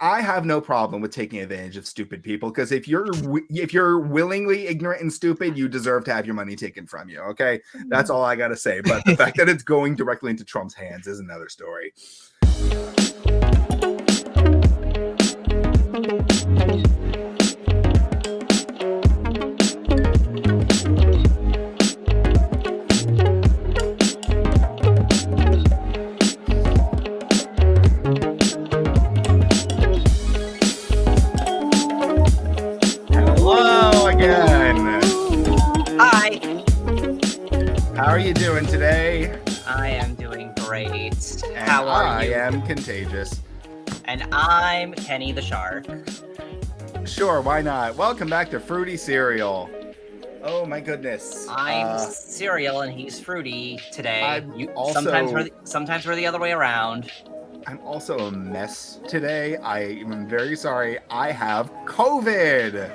I have no problem with taking advantage of stupid people because if you're willingly ignorant and stupid, you deserve to have your money taken from you. Okay, that's all I gotta say. But the fact that it's going directly into Trump's hands is another story. How are you doing today? I am doing great. And How are you? I am contagious. And I'm Kenny the Shark. Sure, why not? Welcome back to Fruity Cereal. Oh my goodness. I'm Cereal and he's Fruity today. Also, sometimes we're the other way around. I'm also a mess today. I am very sorry. I have COVID.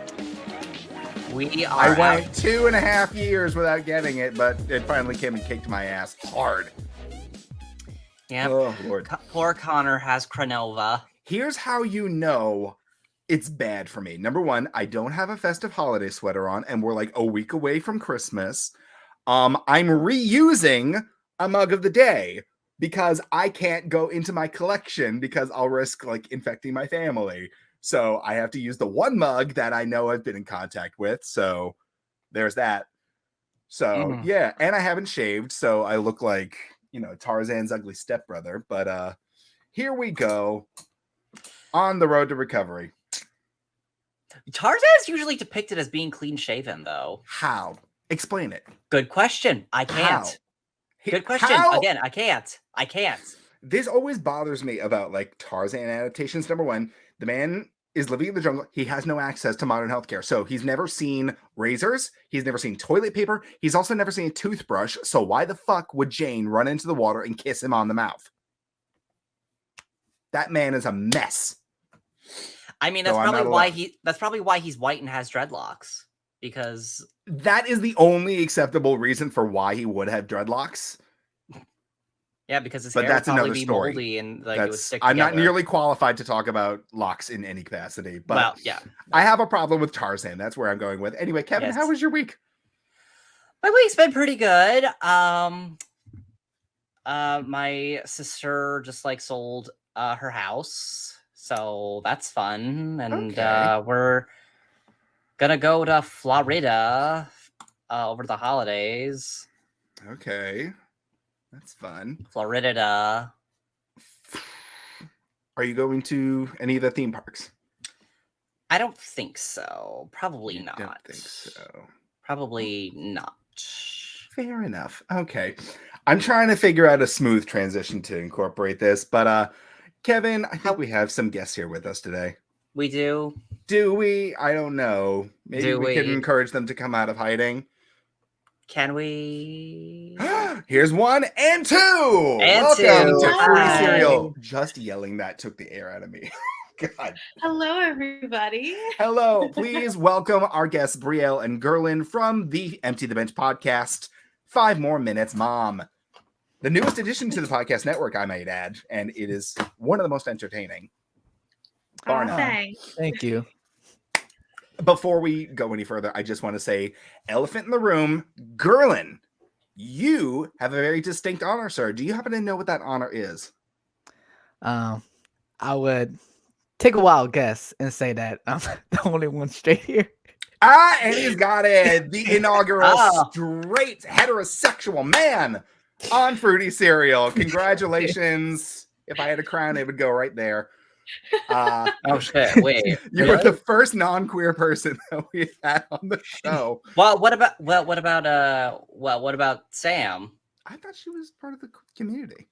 I went 2.5 years without getting it, but it finally came and kicked my ass hard. Yeah. Oh, Lord. Poor Connor has Cronova. Here's how you know it's bad for me. Number one, I don't have a festive holiday sweater on, and we're like a week away from Christmas. I'm reusing a mug of the day because I can't go into my collection because I'll risk like infecting my family. So I have to use the one mug that I know I've been in contact with. So there's that. So yeah, and I haven't shaved, so I look like, Tarzan's ugly stepbrother. But here we go on the road to recovery. Tarzan's usually depicted as being clean shaven, though. How? Explain it. Good question. I can't. Good question. Again, I can't. This always bothers me about like Tarzan adaptations. Number one, the man is living in the jungle. He has no access to modern healthcare. So he's never seen razors. He's never seen toilet paper. He's also never seen a toothbrush. So why the fuck would Jane run into the water and kiss him on the mouth? That man is a mess. I mean, that's probably why he's white and has dreadlocks. Because that is the only acceptable reason for why he would have dreadlocks. Yeah, because his hair would probably be moldy and like it would stick together. I'm not nearly qualified to talk about locks in any capacity, but well, yeah. I have a problem with Tarzan. That's where I'm going with. Anyway, Kevin, how was your week? My week's been pretty good. My sister just like sold her house, so that's fun, and we're gonna go to Florida over the holidays. Okay. That's fun. Florida. Are you going to any of the theme parks? I don't think so. Probably not. I don't think so. Probably not. Fair enough. Okay. I'm trying to figure out a smooth transition to incorporate this, but Kevin, I think we have some guests here with us today. We do? Do we? I don't know. Maybe we can encourage them to come out of hiding. Can we? Here's one and two. Welcome to Fruity Cereal. Just yelling that took the air out of me. God. Hello, everybody. Hello. Please welcome our guests, Brielle and Guerlain from the Empty the Bench podcast. 5 more minutes, Mom. The newest addition to the podcast network, I might add, and it is one of the most entertaining. Thank you. Before we go any further, I just want to say, elephant in the room, Guerlain, you have a very distinct honor, sir. Do you happen to know what that honor is? I would take a wild guess and say that I'm the only one straight here. And he's got it. The inaugural straight heterosexual man on Fruity Cereal. Congratulations. If I had a crown, it would go right there. Oh shit! Wait, you were the first non-queer person that we had on the show. What about Sam? I thought she was part of the community.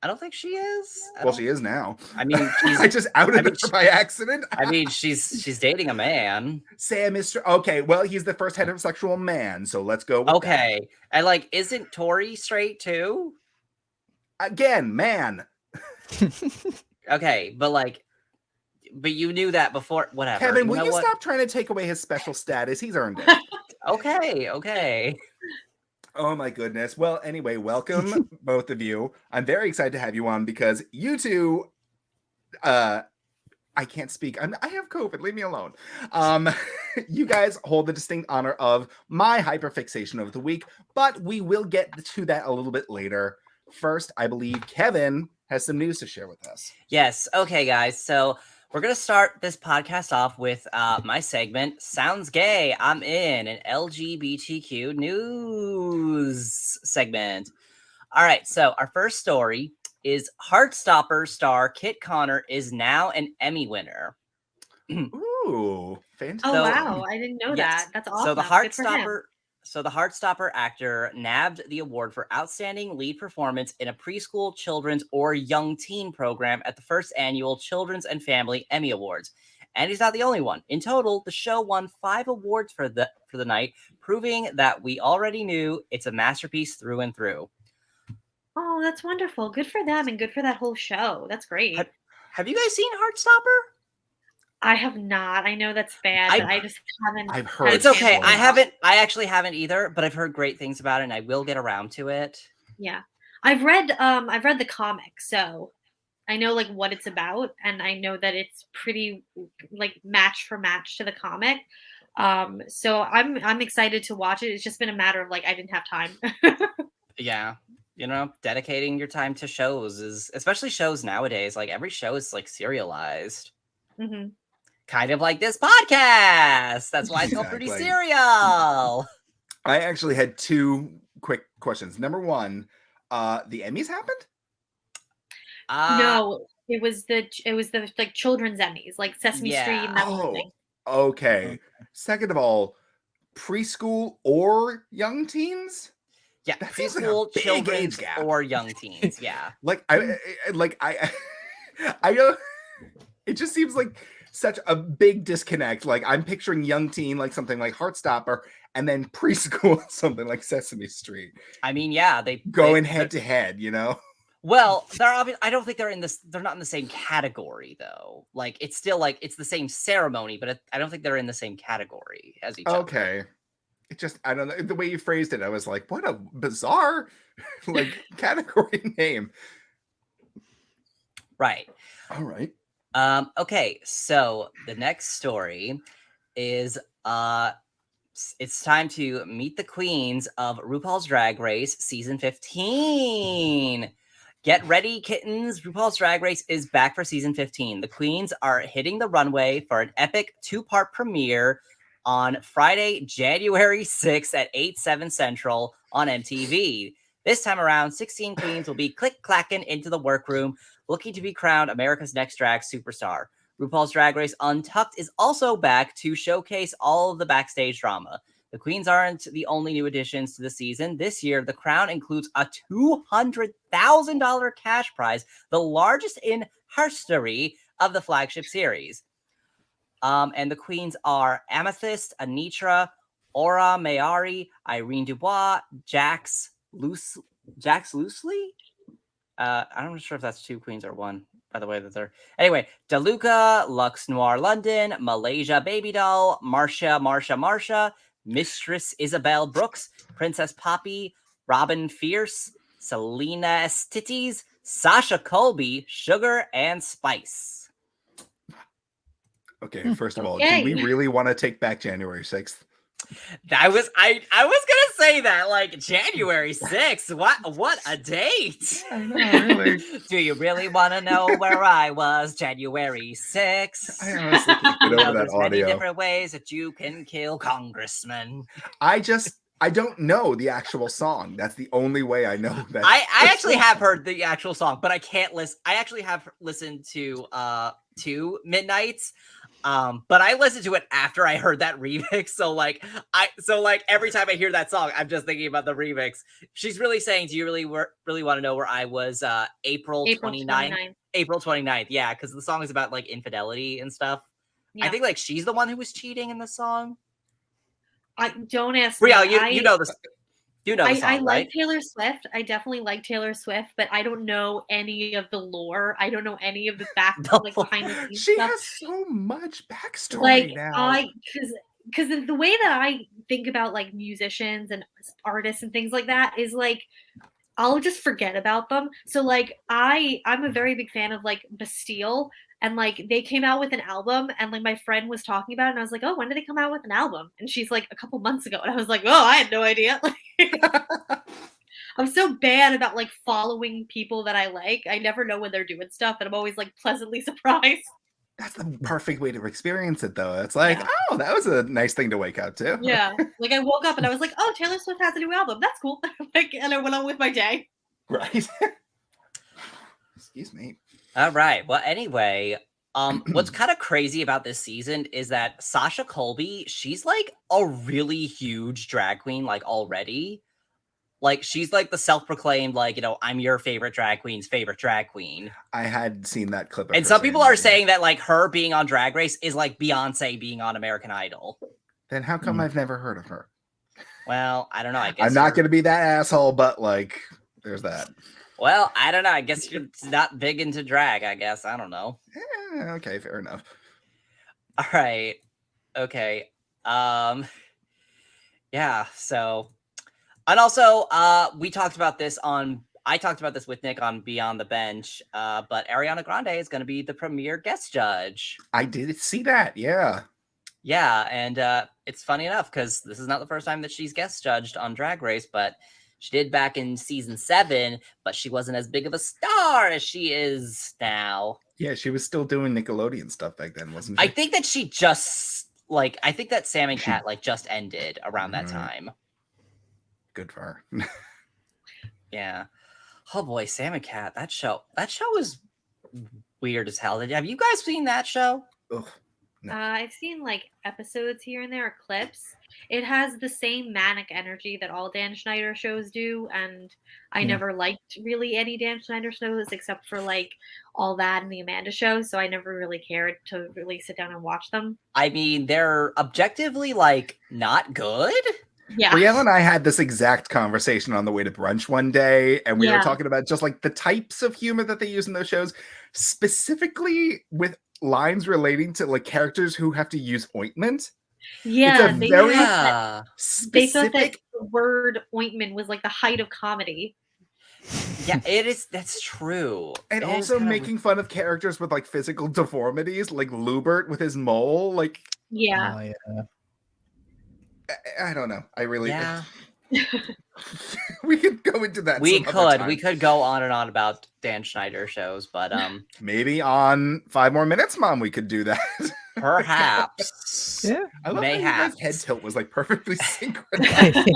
I don't think she is. Well, she is now. I mean, I just outed her by accident. I mean, she's dating a man. Sam is okay. Well, he's the first heterosexual man, so let's go. With that. And like, isn't Tori straight too? Again, man. Okay, but you knew that before. Whatever. Kevin, will you stop trying to take away his special status? He's earned it. Okay. Oh my goodness. Well, anyway, welcome both of you. I'm very excited to have you on because you two I can't speak. I have COVID. Leave me alone. You guys hold the distinct honor of my hyperfixation of the week, but we will get to that a little bit later. First, I believe Kevin has some news to share with us. Yes. Okay, guys. So we're going to start this podcast off with my segment, Sounds Gay, I'm in, an LGBTQ news segment. All right. So our first story is Heartstopper star Kit Connor is now an Emmy winner. Ooh, fantastic. Oh, wow. I didn't know that. That's awesome. So the Good for him. Heartstopper actor nabbed the award for outstanding lead performance in a preschool, children's, or young teen program at the first annual Children's and Family Emmy Awards. And he's not the only one. In total, the show won 5 awards for the night, proving that we already knew it's a masterpiece through and through. Oh, that's wonderful. Good for them and good for that whole show. That's great. Have you guys seen Heartstopper? I have not. I know that's bad, but I just haven't. I've heard. It's okay. I actually haven't either, but I've heard great things about it, and I will get around to it. Yeah, I've read the comic, so I know like what it's about, and I know that it's pretty like match for match to the comic. So I'm excited to watch it. It's just been a matter of like I didn't have time. Yeah. You know, dedicating your time to shows is, especially shows nowadays, like every show is like serialized. Mm-hmm. Kind of like this podcast. That's why it's called Pretty Serial. I actually had 2 quick questions. Number 1, the Emmys happened? No, it was the like children's Emmys, like Sesame Street and that whole thing. Okay. Second of all, preschool or young teens? Yeah, that preschool, like children's, or young teens. Yeah, I know it just seems like such a big disconnect. Like I'm picturing young teen like something like Heartstopper, and then preschool something like Sesame Street. I mean, yeah, they going head to head. You know. Well, I don't think they're in this. They're not in the same category though. Like it's still like it's the same ceremony, but I don't think they're in the same category as each other. Okay. It just, I don't know, the way you phrased it, I was like, what a bizarre like category name. Right. All right. Okay, so the next story is it's time to meet the queens of RuPaul's Drag Race season 15. Get ready, kittens. RuPaul's Drag Race is back for season 15. The queens are hitting the runway for an epic 2-part premiere on Friday, January 6th at 8/7 Central on MTV. This time around, 16 queens will be click-clacking into the workroom, looking to be crowned America's Next Drag Superstar. RuPaul's Drag Race Untucked is also back to showcase all of the backstage drama. The queens aren't the only new additions to the season. This year, the crown includes a $200,000 cash prize, the largest in history of the flagship series. And the queens are Amethyst, Anitra, Aura Mayari, Irene Dubois, Jax Loosely. I'm not sure if that's 2 queens or 1, by the way that they're. Anyway, Deluca, Lux Noir London, Malaysia Baby Doll, Marsha, Mistress Isabel Brooks, Princess Poppy, Robin Fierce, Selena Stitties, Sasha Colby, Sugar, and Spice. Okay, first of all, do we really want to take back January 6th? I was gonna say that, like January 6th. What a date! I know, really. Do you really want to know where I was January 6th? I honestly can't get over that there's audio. many different ways that you can kill congressmen. I don't know the actual song. That's the only way I know that. I actually have heard the actual song, but I can't listen. I actually have listened to Midnights. But I listened to it after I heard that remix. So every time I hear that song, I'm just thinking about the remix. She's really saying, do you really want to know where I was April 29th? April 29th. Yeah, because the song is about like infidelity and stuff. Yeah. I think like she's the one who was cheating in the song. I don't ask Brielle, you know this. You know the song, I right? like Taylor Swift. I definitely like Taylor Swift, but I don't know any of the lore. I don't know any of the back like behind the scenes she stuff. has so much backstory now. Because the way that I think about like musicians and artists and things like that is like I'll just forget about them. So like I'm a very big fan of like Bastille, and like they came out with an album, and like my friend was talking about it, and I was like, oh, when did they come out with an album? And she's like, a couple months ago. And I was like, oh, I had no idea. I'm so bad about like following people that I like. I never know when they're doing stuff, and I'm always like pleasantly surprised. That's the perfect way to experience it, though. It's like, Yeah. oh, that was a nice thing to wake up to. Yeah, like I woke up and I was like, oh, Taylor Swift has a new album. That's cool. Like, and I went on with my day. Right. Excuse me. All right. Well, anyway, what's kind of crazy about this season is that Sasha Colby, she's like a really huge drag queen, like already. Like she's like the self-proclaimed, like, you know, I'm your favorite drag queen's favorite drag queen. I had seen that clip. Of And her some people saying are that, saying that like her being on Drag Race is like Beyonce being on American Idol. Then how come I've never heard of her? Well, I don't know. I guess I'm not going to be that asshole, but like, there's that. Well, I don't know. I guess you're not big into drag, I guess. I don't know. Okay, fair enough. All right. Okay. Yeah, so and also I talked about this with Nick on Beyond the Bench, but Ariana Grande is going to be the premier guest judge. I did see that, yeah. Yeah, and it's funny enough because this is not the first time that she's guest judged on Drag Race, but she did back in season 7, but she wasn't as big of a star as she is now. Yeah, she was still doing Nickelodeon stuff back then, wasn't she? I think that she just I think that Sam and Cat just ended around that time. Good for her. Yeah. Oh boy, Sam and Cat. That show is weird as hell. Have you guys seen that show? Ugh, no. I've seen like episodes here and there, or clips. It has the same manic energy that all Dan Schneider shows do, and I never liked really any Dan Schneider shows except for like All That and the Amanda Show, so I never really cared to really sit down and watch them. I mean, they're objectively like not good. Yeah. Brielle and I had this exact conversation on the way to brunch one day, and we were talking about just like the types of humor that they use in those shows, specifically with lines relating to like characters who have to use ointment. Yeah, it's a very specific. They thought that the word ointment was like the height of comedy. Yeah, it is. That's true. And also making fun of characters with like physical deformities, like Lubert with his mole. Like, yeah. Oh, yeah. I don't know. I really. Yeah. We could go into that. We could go on and on about Dan Schneider shows, but maybe on 5 more minutes, Mom, we could do that. Perhaps. Yeah. I love Mayhaps. how you guys' head tilt was like perfectly synchronized.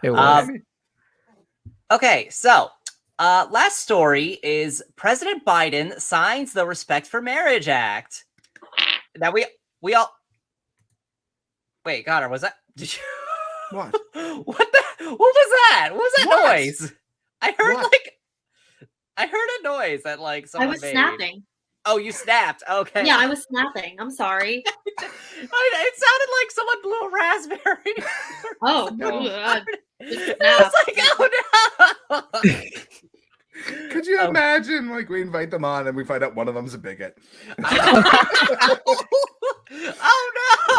It was. Okay, so last story is President Biden signs the Respect for Marriage Act. Now we all wait, Connor, was that? Did you? What? What was that? What was that What? noise? I heard I heard a noise that like someone I was made. snapping. Oh, you snapped. Okay. Yeah, I was snapping. I'm sorry. It sounded like someone blew a raspberry. Oh, No. I was like, oh no. Could you imagine, like, we invite them on and we find out one of them's a bigot? Oh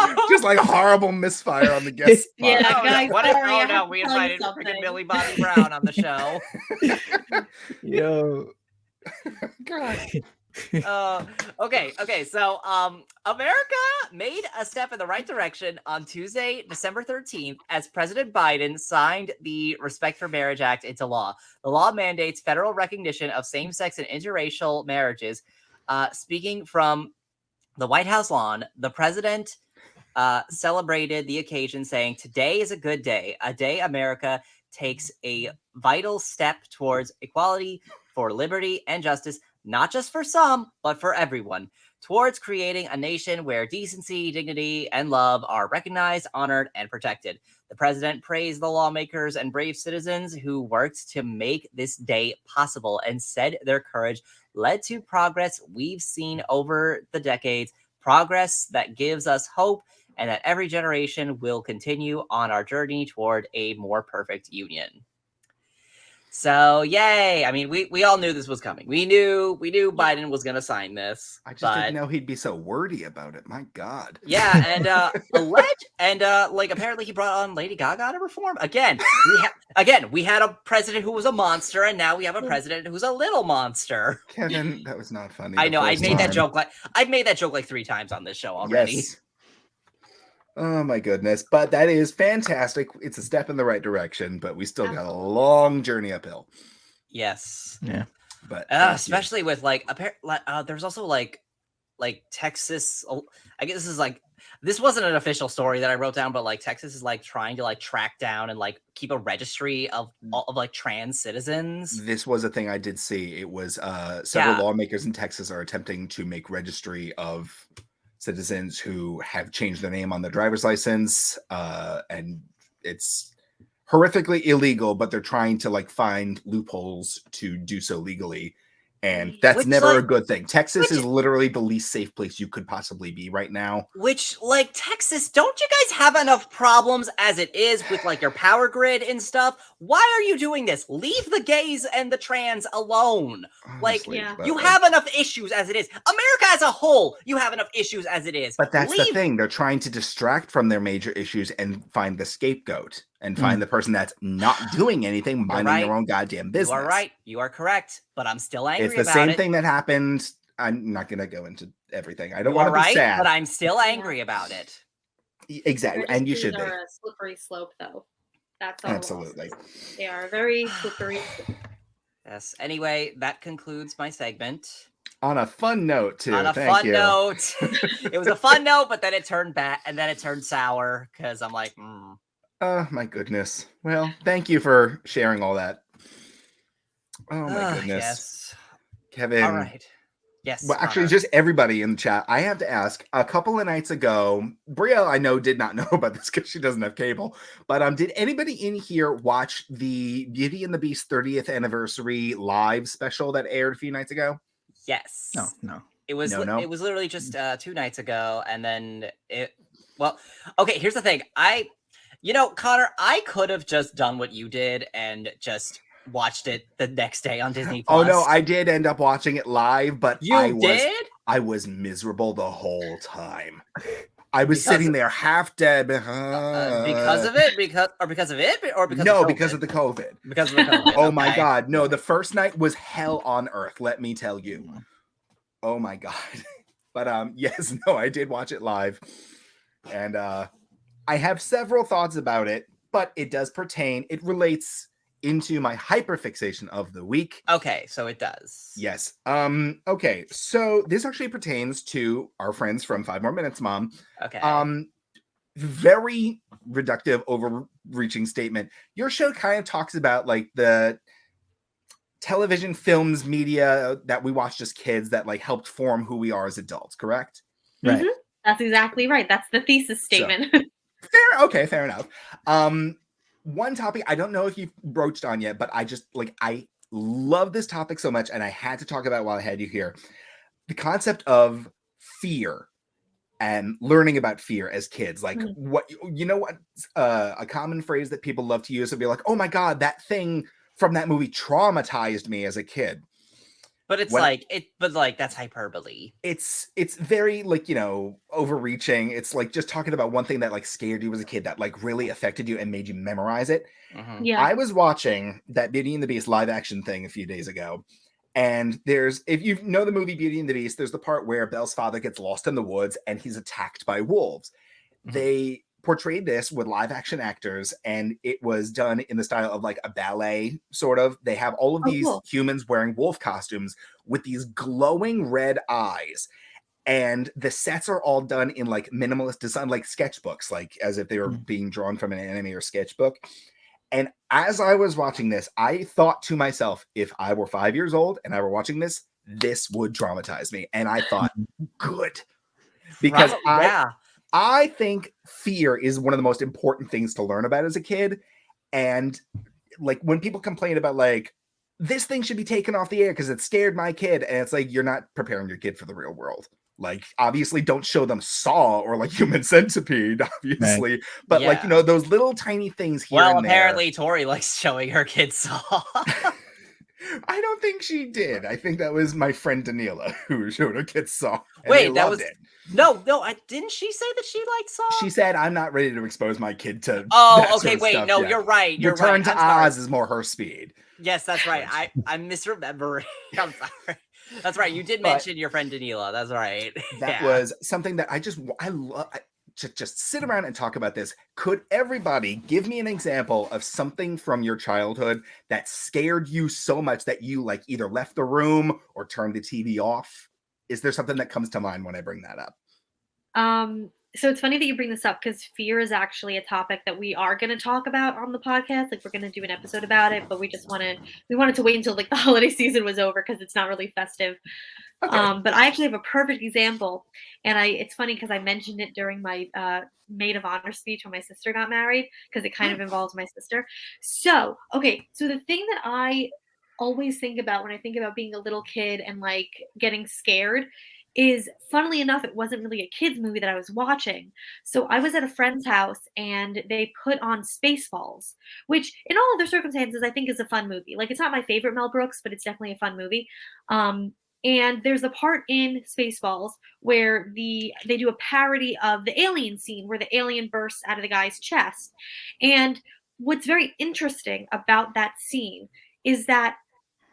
no! Just like horrible misfire on the guest spot. Yeah, Oh, guys, no. What if, sorry, I oh no, have to we tell you invited something. freaking Millie Bobby Brown on the show. Yo. God. Okay. So, America made a step in the right direction on Tuesday, December 13th, as President Biden signed the Respect for Marriage Act into law. The law mandates federal recognition of same-sex and interracial marriages. Speaking from the White House lawn, the president celebrated the occasion, saying, "Today is a good day, a day America takes a vital step towards equality, for liberty and justice, not just for some, but for everyone, towards creating a nation where decency, dignity, and love are recognized, honored, and protected." The president praised the lawmakers and brave citizens who worked to make this day possible and said their courage led to progress we've seen over the decades, progress that gives us hope, and that every generation will continue on our journey toward a more perfect union. So yay! I mean, we all knew this was coming. We knew Biden was gonna sign this. I just didn't know he'd be so wordy about it. My God. Yeah, and like apparently he brought on Lady Gaga to perform again. We had a president who was a monster, and now we have a president who's a little monster. Kevin, that was not funny. I know. I've made that joke like 3 times on this show already. Yes. Oh my goodness. But that is fantastic. It's a step in the right direction, but we still got a long journey uphill. Yes. Yeah. But especially with like there's also like Texas. I guess this wasn't an official story that I wrote down, but like Texas is like trying to like track down and like keep a registry of all of like trans citizens. This was a thing I did see. It was several lawmakers in Texas are attempting to make registry of citizens who have changed their name on their driver's license, and it's horrifically illegal, but they're trying to like find loopholes to do so legally, and that's never a good thing. Texas is literally the least safe place you could possibly be right now. Which, like, Texas, don't you guys have enough problems as it is with like your power grid and stuff? Why are you doing this? Leave the gays and the trans alone. Honestly, you have enough issues as it is. America as a whole, you have enough issues as it is. But that's the thing. They're trying to distract from their major issues and find the scapegoat and find the person that's not doing anything, minding their own goddamn business. You are right. You are correct. But I'm still angry about it. It's the same thing that happened. I'm not going to go into everything. I don't want to be sad. But I'm still angry about it. Exactly. And you should be. Are a slippery slope, though. That's all. Absolutely. They are very slippery. Yes. Anyway, that concludes my segment. On a fun note, too. On a fun note. It was a fun note, but then it turned bad, and then it turned sour because I'm like, Oh, my goodness. Well, thank you for sharing all that. Oh, my goodness. Yes. Kevin. All right. Yes. Well, actually, just everybody in the chat. I have to ask, a couple of nights ago, Brielle, I know, did not know about this because she doesn't have cable. But did anybody in here watch the Beauty and the Beast 30th anniversary live special that aired a few nights ago? Yes. No. It was it was literally just 2 nights ago, and then okay, here's the thing. Connor, I could have just done what you did and just watched it the next day on Disney Plus. Oh no, I did end up watching it live, but I was miserable the whole time. I was sitting there half dead because of it, because of the COVID. Because of the COVID. Oh my God, no! The first night was hell on earth. Let me tell you. Oh my God. But yes, no, I did watch it live, and I have several thoughts about it, but it does pertain. It relates into my hyperfixation of the week. Okay, so it does. Yes. Okay, so this actually pertains to our friends from 5 More Minutes, Mom. Okay. Very reductive, overreaching statement. Your show kind of talks about like the television, films, media that we watched as kids that like helped form who we are as adults, correct? Right. Mm-hmm. That's exactly right. That's the thesis statement. So, fair enough. One topic I don't know if you've broached on yet, but I love this topic so much, and I had to talk about it while I had you here. The concept of fear and learning about fear as kids. Like a common phrase that people love to use would be like, oh my God, that thing from that movie traumatized me as a kid. But it's that's hyperbole. It's very overreaching. It's like just talking about one thing that like scared you as a kid that like really affected you and made you memorize it. Mm-hmm. Yeah. I was watching that Beauty and the Beast live action thing a few days ago. And if you know the movie Beauty and the Beast, there's the part where Belle's father gets lost in the woods and he's attacked by wolves. Mm-hmm. They portrayed this with live action actors, and it was done in the style of like a ballet sort of. They have all of these humans wearing wolf costumes with these glowing red eyes, and the sets are all done in like minimalist design, like sketchbooks, like as if they were being drawn from an anime or sketchbook. And as I was watching this, I thought to myself, if I were 5 years old and I were watching this, this would traumatize me. And I thought, good, because I think fear is one of the most important things to learn about as a kid. And like when people complain about like, this thing should be taken off the air because it scared my kid. And it's like, you're not preparing your kid for the real world. Like, obviously, don't show them Saw or like Human Centipede, obviously, Right. but like, you Yeah. know, those little tiny things here Well, and there. apparently Tori likes showing her kids Saw. I don't think she did. I think that was my friend Daniela who showed her kids Saw. And Wait, they that loved was it. no. Didn't she say that she liked Saw? She said, "I'm not ready to expose my kid to." Oh, that okay. sort of Wait, stuff no, yet. you're right. You're Return right. to I'm sorry. Oz is more her speed. Yes, that's right. I'm misremembering. I'm sorry. That's right. You did But- mention your friend Daniela. That's right. That Yeah. was something that I love. Just sit around and talk about this. Could everybody give me an example of something from your childhood that scared you so much that you like either left the room or turned the TV off? Is there something that comes to mind when I bring that up? So it's funny that you bring this up because fear is actually a topic that we are going to talk about on the podcast. Like we're going to do an episode about it, but we wanted to wait until like the holiday season was over because it's not really festive. Okay. But I actually have a perfect example, and it's funny because I mentioned it during my maid of honor speech when my sister got married because it kind of involves my sister. So the thing that I always think about when I think about being a little kid and like getting scared is, funnily enough, it wasn't really a kids movie that I was watching. So I was at a friend's house and they put on Spaceballs, which in all other circumstances I think is a fun movie. Like it's not my favorite Mel Brooks, but it's definitely a fun movie. And there's a part in Spaceballs where they do a parody of the alien scene where the alien bursts out of the guy's chest. And what's very interesting about that scene is that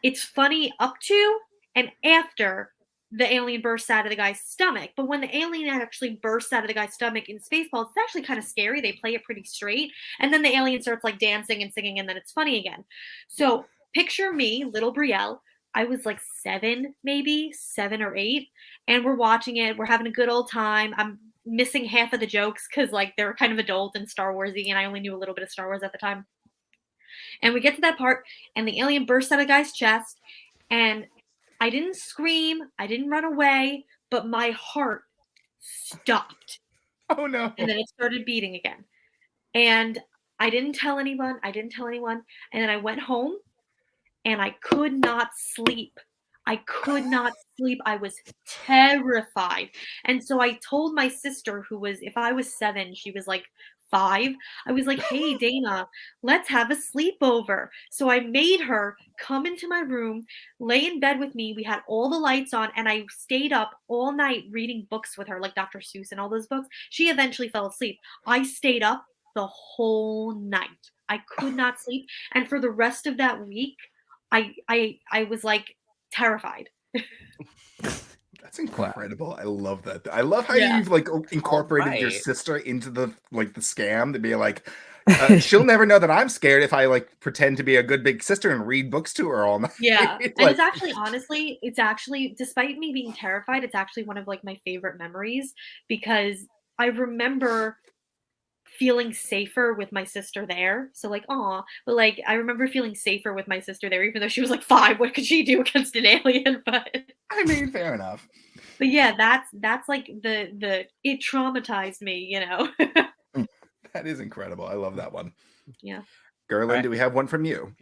it's funny up to and after the alien bursts out of the guy's stomach. But when the alien actually bursts out of the guy's stomach in Spaceballs, it's actually kind of scary. They play it pretty straight. And then the alien starts like dancing and singing, and then it's funny again. So picture me, little Brielle. I was like 7 or 8, and we're watching it. We're having a good old time. I'm missing half of the jokes because like they're kind of adult and Star Warsy, and I only knew a little bit of Star Wars at the time. And we get to that part, and the alien bursts out of the guy's chest, and I didn't scream, I didn't run away, but my heart stopped. Oh no. And then it started beating again. And I didn't tell anyone. And then I went home and I could not sleep. I was terrified. And so I told my sister, who was, if I was 7, she was like 5. I was like, hey, Dana, let's have a sleepover. So I made her come into my room, lay in bed with me. We had all the lights on, and I stayed up all night reading books with her, like Dr. Seuss and all those books. She eventually fell asleep. I stayed up the whole night. I could not sleep. And for the rest of that week, I was like terrified. That's incredible. I love that. I love how Yeah. you've like incorporated your Right. sister into the scam to be like, she'll never know that I'm scared if I like pretend to be a good big sister and read books to her all night. Yeah. And Like, it's actually, honestly, despite me being terrified, it's actually one of like my favorite memories because I remember feeling safer with my sister there. So like, aw, but like I remember feeling safer with my sister there, even though she was like 5. What could she do against an alien? But I mean, fair enough. yeah, that's like the it traumatized me, you know. That is incredible. I love that one. Yeah. Guerlain, Right. do we have one from you?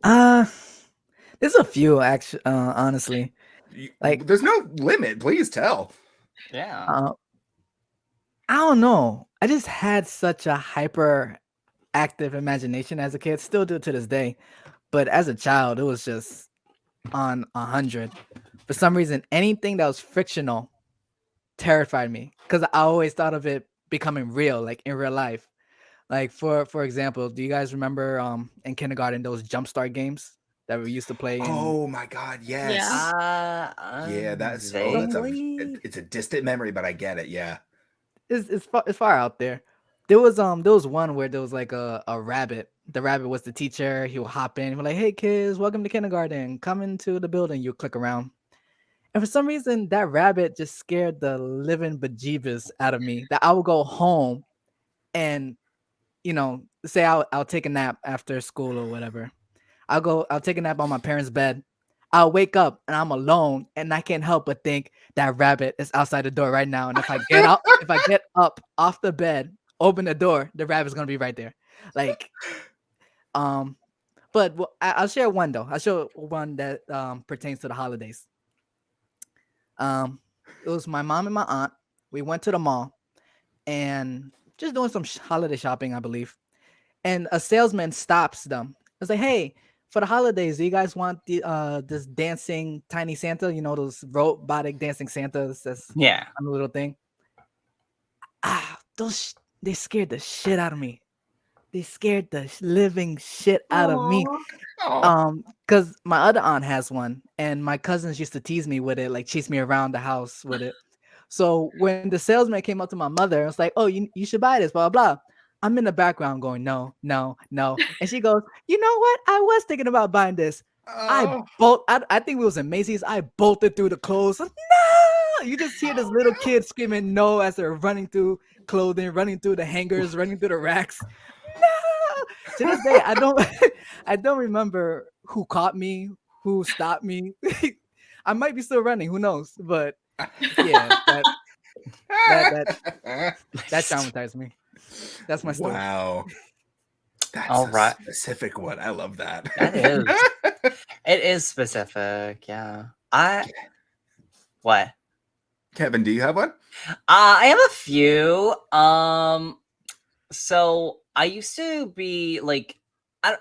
There's a few actually. Honestly, Like- there's no limit. Please tell. Yeah. I don't know. I just had such a hyper active imagination as a kid, still do to this day. But as a child, it was just on 100. For some reason, anything that was fictional terrified me because I always thought of it becoming real, like in real life. Like for example, do you guys remember in kindergarten those jumpstart games that we used to play? Oh my God, yes. Yeah. Yeah, that's vaguely. it's a distant memory, but I get it. Yeah. It's far out there. There was one where there was like a rabbit. The rabbit was the teacher. He would hop in. He was like, "Hey kids, welcome to kindergarten. Come into the building." You click around, and for some reason, that rabbit just scared the living bejeebus out of me. That I would go home, and say I'll take a nap after school or whatever. I'll take a nap on my parents' bed. I'll wake up and I'm alone, and I can't help but think that rabbit is outside the door right now. And if I get up off the bed, open the door, the rabbit's gonna be right there. Like, but I'll share one though. I'll share one that pertains to the holidays. It was my mom and my aunt. We went to the mall and just doing some holiday shopping, I believe. And a salesman stops them. It's like, hey, for the holidays, do you guys want this dancing tiny Santa? You know, those robotic dancing Santas that's Yeah. on the little thing. They scared the shit out of me. They scared the living shit out of me. Because my other aunt has one, and my cousins used to tease me with it, like chase me around the house with it. So when the salesman came up to my mother, I was like, "Oh, you should buy this." Blah blah. I'm in the background going, "No, no, no," and she goes, "You know what? I was thinking about buying this." I think we was in Macy's. I bolted through the clothes. No! You just hear this little kid screaming no as they're running through clothing, running through the hangers, running through the racks. No! To this day, I don't remember who caught me, who stopped me. I might be still running, who knows? But yeah, that traumatized me. That's my story. Wow. That's All right. a specific one. I love that. That is. It is specific. Yeah. What? Kevin, do you have one? I have a few. So I used to be like, I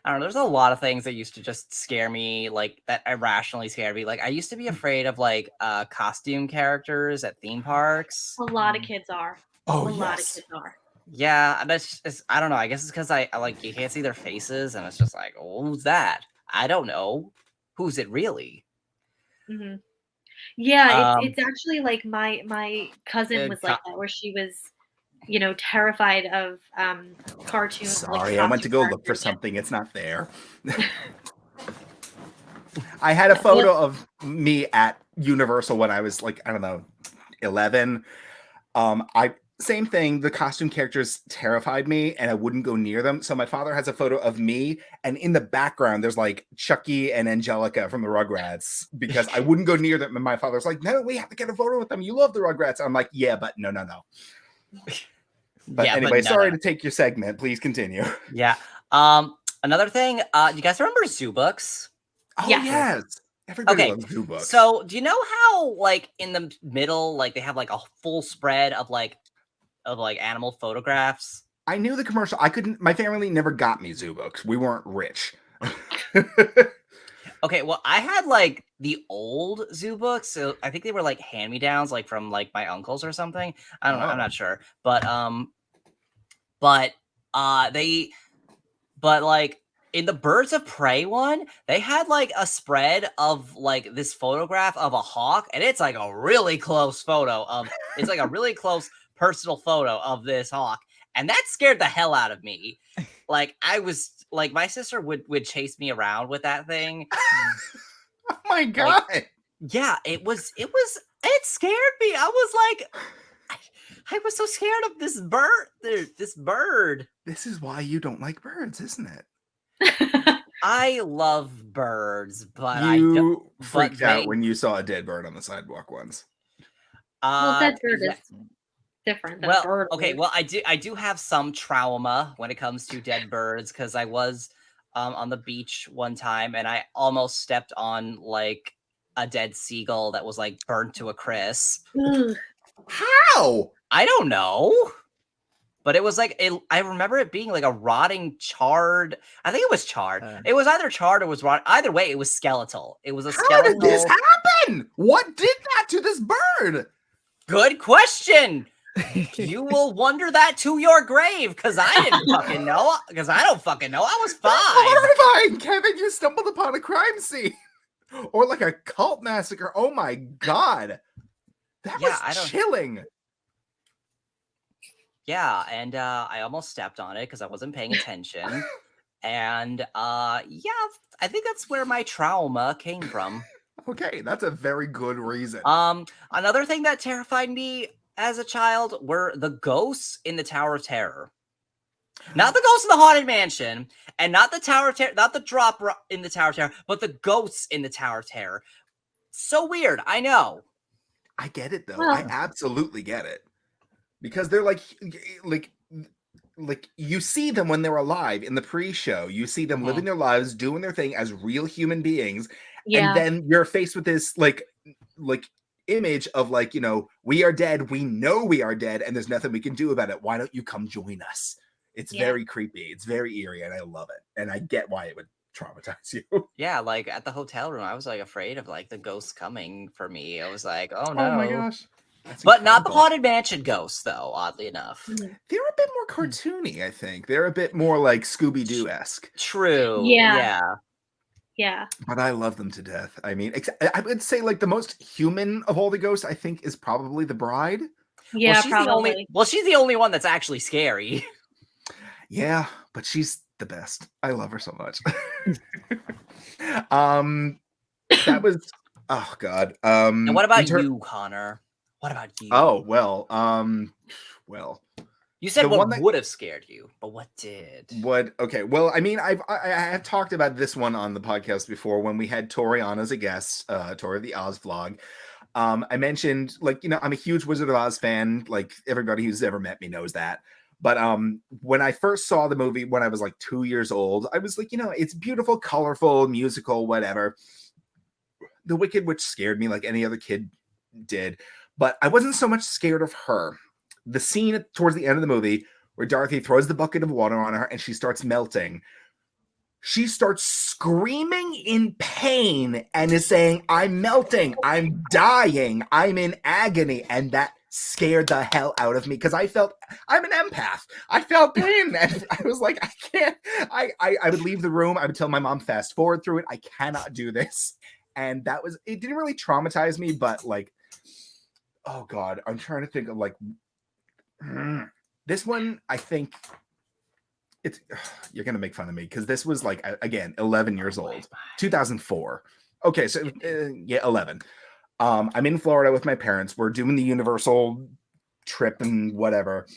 don't know. There's a lot of things that used to just scare me, like that irrationally scared me. Like I used to be afraid of like costume characters at theme parks. A lot of kids are. Oh, A lot of yes. kids are. Yeah, that's just, I don't know. I guess it's because I like you can't see their faces, and it's just like, oh, who's that? I don't know. Who's it really? hmm Yeah, Um, it's actually like my cousin was like that, where she was, terrified of cartoons. like Sorry, I went to costume go look for characters. something. It's not there. I had a photo of me at Universal when I was like, I don't know, 11. Same thing. The costume characters terrified me and I wouldn't go near them. So my father has a photo of me, and in the background, there's like Chucky and Angelica from the Rugrats because I wouldn't go near them. And my father's like, no, we have to get a photo with them. You love the Rugrats. I'm like, yeah, but no. But Yeah, anyway, but no, sorry no. to take your segment. Please continue. Yeah. Another thing, you guys remember Zoo Books? Oh, Yes. yes. Everybody Okay, loves Zoo Books. So do you know how like in the middle, like they have like a full spread of like animal photographs? I knew the commercial. My family never got me Zoo Books. We weren't rich. Okay, well, I had like the old Zoo Books, so I think they were like hand-me-downs, like from like my uncles or something. I don't know, I'm not sure, but like in the Birds of Prey one, they had like a spread of like this photograph of a hawk, and it's like a really close photo of it's like a really close personal photo of this hawk, and that scared the hell out of me. Like I was like my sister would chase me around with that thing. Oh my god. Yeah, it scared me. I was like I was so scared of this bird. This is why you don't like birds, isn't it? I love birds, but you freaked out when you saw a dead bird on the sidewalk once. Well, dead bird is different than a bird. Okay, well, I do have some trauma when it comes to dead birds because I was on the beach one time and I almost stepped on like a dead seagull that was like burnt to a crisp. How? I don't know. But it was like I remember it being like a rotting, charred. I think it was charred. It was either charred or was rotting. Either way, it was skeletal. It was a skeletal. How did this happen? What did that to this bird? Good question. You will wonder that to your grave, because I didn't fucking know. Because I don't fucking know. I was 5. Horrifying, Kevin. You stumbled upon a crime scene, or like a cult massacre. Oh my god, that was chilling. Yeah, and I almost stepped on it because I wasn't paying attention. And yeah, I think that's where my trauma came from. Okay, that's a very good reason. Another thing that terrified me as a child were the ghosts in the Tower of Terror. Not the ghosts in the Haunted Mansion, and not the Tower of Terror, not the drop in the Tower of Terror, but the ghosts in the Tower of Terror. So weird, I know. I get it though. Well, I absolutely get it. Because they're like you see them when they're alive in the pre-show. You see them living their lives, doing their thing as real human beings. Yeah. And then you're faced with this like like image of like, you know, we are dead, we know we are dead, and there's nothing we can do about it. Why don't you come join us? It's very creepy, it's very eerie, and I love it. And I get why it would traumatize you. Yeah, like at the hotel room, I was like afraid of like the ghosts coming for me. I was like, oh Oh my no. gosh. That's But not the incredible. Haunted Mansion ghosts, though, oddly enough. Mhm. They're a bit more cartoony, I think. They're a bit more like Scooby-Doo-esque. True. Yeah. Yeah. Yeah. But I love them to death. I mean, I would say like the most human of all the ghosts, I think, is probably the bride. Yeah, well, she's probably. she's the only one that's actually scary. Yeah, but she's the best. I love her so much. That was oh god. And what about you, Connor? What about you? Oh well, you said the one what that- would have scared you, but what did? what? Okay, well, I mean, I have talked about this one on the podcast before when we had Tori on as a guest, Tori of the Oz vlog. I mentioned, like, you know, I'm a huge Wizard of Oz fan. Like everybody who's ever met me knows that. But when I first saw the movie when I was like 2 years old, I was like, you know, it's beautiful, colorful, musical, whatever. The Wicked Witch scared me like any other kid did, but I wasn't so much scared of her. The scene towards the end of the movie where Dorothy throws the bucket of water on her and she starts melting. She starts screaming in pain and is saying, I'm melting, I'm dying, I'm in agony. And that scared the hell out of me because I'm an empath. I felt pain and I was like, I can't. I would leave the room. I would tell my mom, fast forward through it. I cannot do this. And it didn't really traumatize me, but like, oh God, I'm trying to think of like, this one, I think you're going to make fun of me because this was like, again, 11 years old, 2004. Okay. So yeah, 11. I'm in Florida with my parents. We're doing the Universal trip and whatever.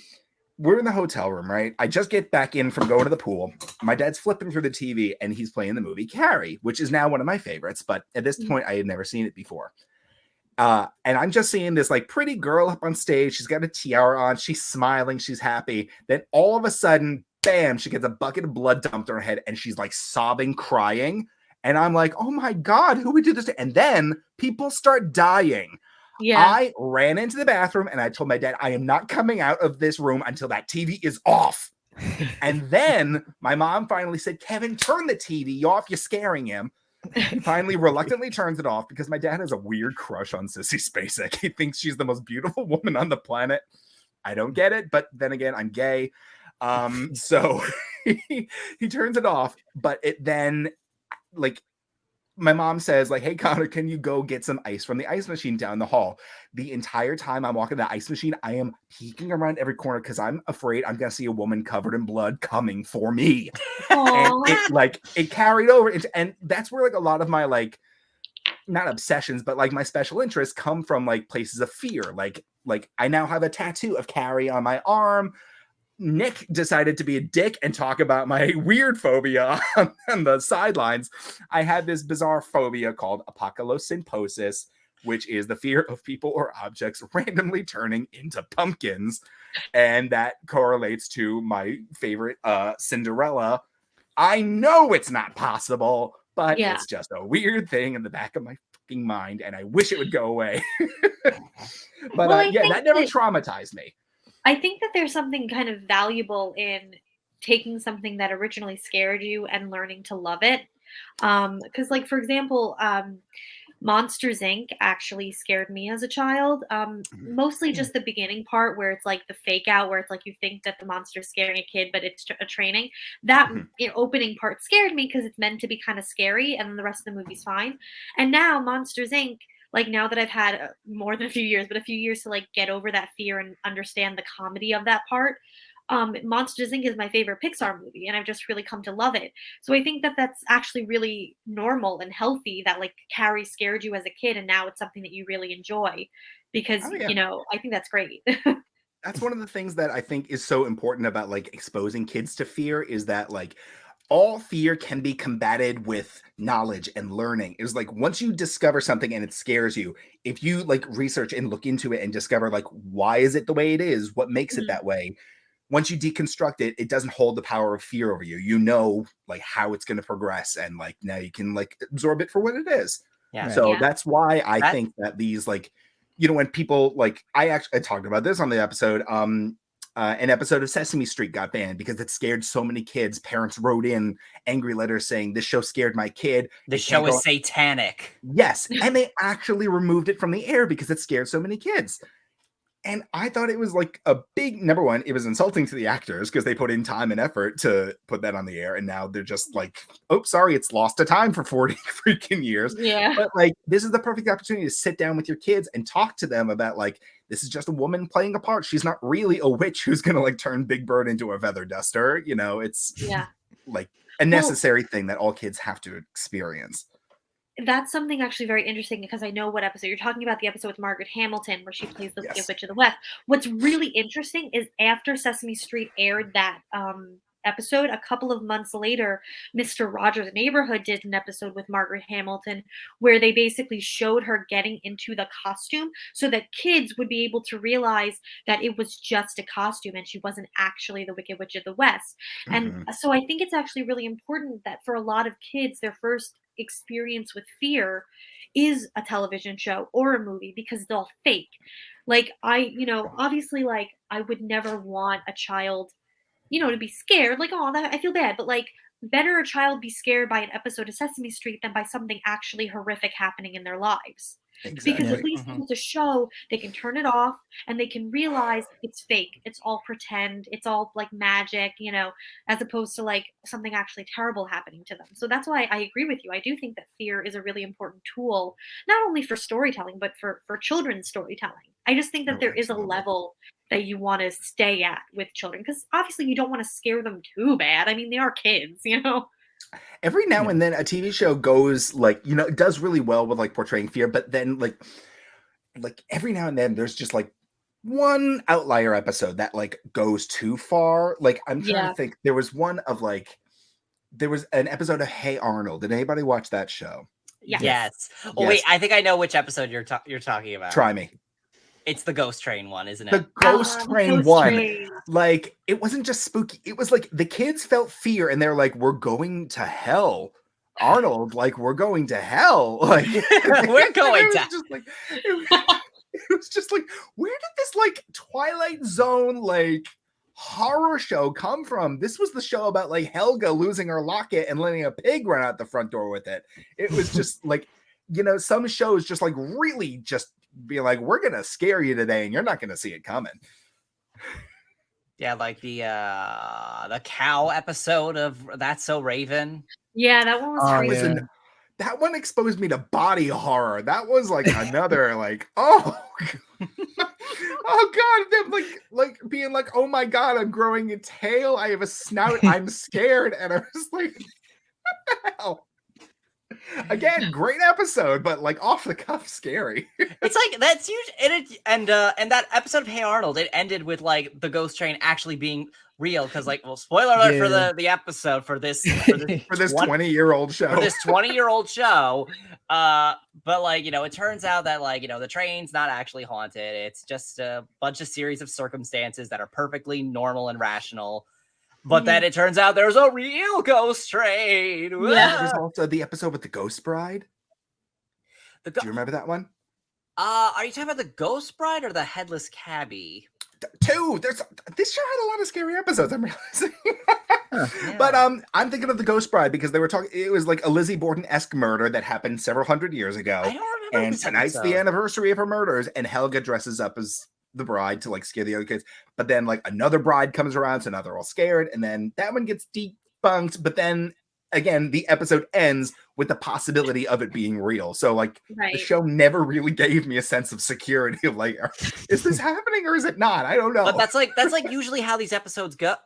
We're in the hotel room, right? I just get back in from going to the pool. My dad's flipping through the TV and he's playing the movie Carrie, which is now one of my favorites. But at this point, I had never seen it before. And I'm just seeing this like pretty girl up on stage. She's got a tiara on. She's smiling. She's happy. Then all of a sudden, bam, she gets a bucket of blood dumped on her head and she's like sobbing, crying. And I'm like, oh my God, who would do this to? And then people start dying. Yeah. I ran into the bathroom and I told my dad, I am not coming out of this room until that TV is off. And then my mom finally said, Kevin, turn the TV off. You're scaring him. He finally reluctantly turns it off because my dad has a weird crush on Sissy Spacek. He thinks she's the most beautiful woman on the planet. I don't get it, but then again, I'm gay. So he turns it off, but it then like my mom says like, hey Connor, can you go get some ice from the ice machine down the hall? The entire time I'm walking the ice machine, I am peeking around every corner because I'm afraid I'm gonna see a woman covered in blood coming for me. And it carried over and that's where like a lot of my like not obsessions but like my special interests come from, like places of fear. Like I now have a tattoo of Carrie on my arm. Nick decided to be a dick and talk about my weird phobia on the sidelines. I had this bizarre phobia called apocalypsimposis, which is the fear of people or objects randomly turning into pumpkins. And that correlates to my favorite Cinderella. I know it's not possible, but it's just a weird thing in the back of my fucking mind, and I wish it would go away. But that never traumatized me. I think that there's something kind of valuable in taking something that originally scared you and learning to love it. Because, like, for example, Monsters Inc. actually scared me as a child. Mostly just the beginning part where it's like the fake out, where it's like you think that the monster's scaring a kid, but it's a training. That opening part scared me because it's meant to be kind of scary, and then the rest of the movie's fine. And now Monsters Inc., like now that I've had more than a few years to like get over that fear and understand the comedy of that part, Monsters Inc. is my favorite Pixar movie, and I've just really come to love it. So I think that that's actually really normal and healthy that like Carrie scared you as a kid, and now it's something that you really enjoy because, you know, I think that's great. That's one of the things that I think is so important about like exposing kids to fear is that like all fear can be combated with knowledge and learning. It was like once you discover something and it scares you, if you like research and look into it and discover like why is it the way it is, what makes it that way, once you deconstruct it, it doesn't hold the power of fear over you. You know like how it's going to progress, and like now you can like absorb it for what it is. Yeah. So Yeah. that's why I think that these, like, you know, when people like, I talked about this on the episode, an episode of Sesame Street got banned because it scared so many kids. Parents wrote in angry letters saying this show scared my kid. The show is satanic. Yes, and they actually removed it from the air because it scared so many kids. And I thought it was like a big, number one, it was insulting to the actors because they put in time and effort to put that on the air. And now they're just like, oh, sorry, it's lost to time for 40 freaking years. Yeah. But like, this is the perfect opportunity to sit down with your kids and talk to them about like, this is just a woman playing a part. She's not really a witch who's going to like turn Big Bird into a feather duster. You know, it's like a necessary thing that all kids have to experience. That's something actually very interesting because I know what episode you're talking about, the episode with Margaret Hamilton where she plays the Wicked Witch of the West. What's really interesting is after Sesame Street aired that episode, a couple of months later, Mr. Rogers' Neighborhood did an episode with Margaret Hamilton where they basically showed her getting into the costume so that kids would be able to realize that it was just a costume and she wasn't actually the Wicked Witch of the West. And so I think it's actually really important that for a lot of kids, their first experience with fear is a television show or a movie because they'll fake. Like obviously, like I would never want a child, to be scared. Like, oh, that I feel bad, but like better a child be scared by an episode of Sesame Street than by something actually horrific happening in their lives. Exactly. Because at least with a show, they can turn it off and they can realize it's fake. It's all pretend. It's all like magic, as opposed to like something actually terrible happening to them. So that's why I agree with you. I do think that fear is a really important tool, not only for storytelling, but for children's storytelling. I just think that there is a level that you want to stay at with children because obviously you don't want to scare them too bad. I mean, they are kids, Every now and then a TV show goes like, it does really well with like portraying fear, but then like every now and then there's just like one outlier episode that like goes too far. Like I'm trying to think, there was one of like, there was an episode of Hey Arnold. Did anybody watch that show? Yes. Oh wait, I think I know which episode you're talking about. Try me. It's the Ghost Train one, isn't it? The Ghost Train one. Like, it wasn't just spooky. It was like the kids felt fear and they're like, we're going to hell. Arnold, like, we're going to hell. Like, we're going to just like it was just like, where did this like Twilight Zone like horror show come from? This was the show about like Helga losing her locket and letting a pig run out the front door with it. It was just like, some shows just like really just be like, we're gonna scare you today and you're not gonna see it coming. Yeah, like the cow episode of That's So Raven. Yeah, that one was crazy. That one exposed me to body horror. That was like another like, oh god, them like being like, oh my god, I'm growing a tail, I have a snout, I'm scared, and I was like, what the hell? Again, great episode, but like off the cuff, scary. It's like that's huge, and that episode of Hey Arnold, it ended with like the ghost train actually being real because, like, well, spoiler alert for the episode for this 20-year-old show. For this 20-year-old show, but like it turns out that like the train's not actually haunted. It's just a bunch of series of circumstances that are perfectly normal and rational. But then it turns out there's a real ghost train. Yeah. There's also the episode with the Ghost Bride. Do you remember that one? Are you talking about the Ghost Bride or the Headless Cabbie? Two. This show had a lot of scary episodes, I'm realizing. But I'm thinking of the Ghost Bride because they were talking. It was like a Lizzie Borden-esque murder that happened several hundred years ago. I don't remember. And tonight's the anniversary of her murders, and Helga dresses up as the bride to like scare the other kids, but then like another bride comes around, so now they're all scared, and then that one gets debunked, but then again the episode ends with the possibility of it being real. So like the show never really gave me a sense of security of like, is this happening or is it not? I don't know. But that's like usually how these episodes go.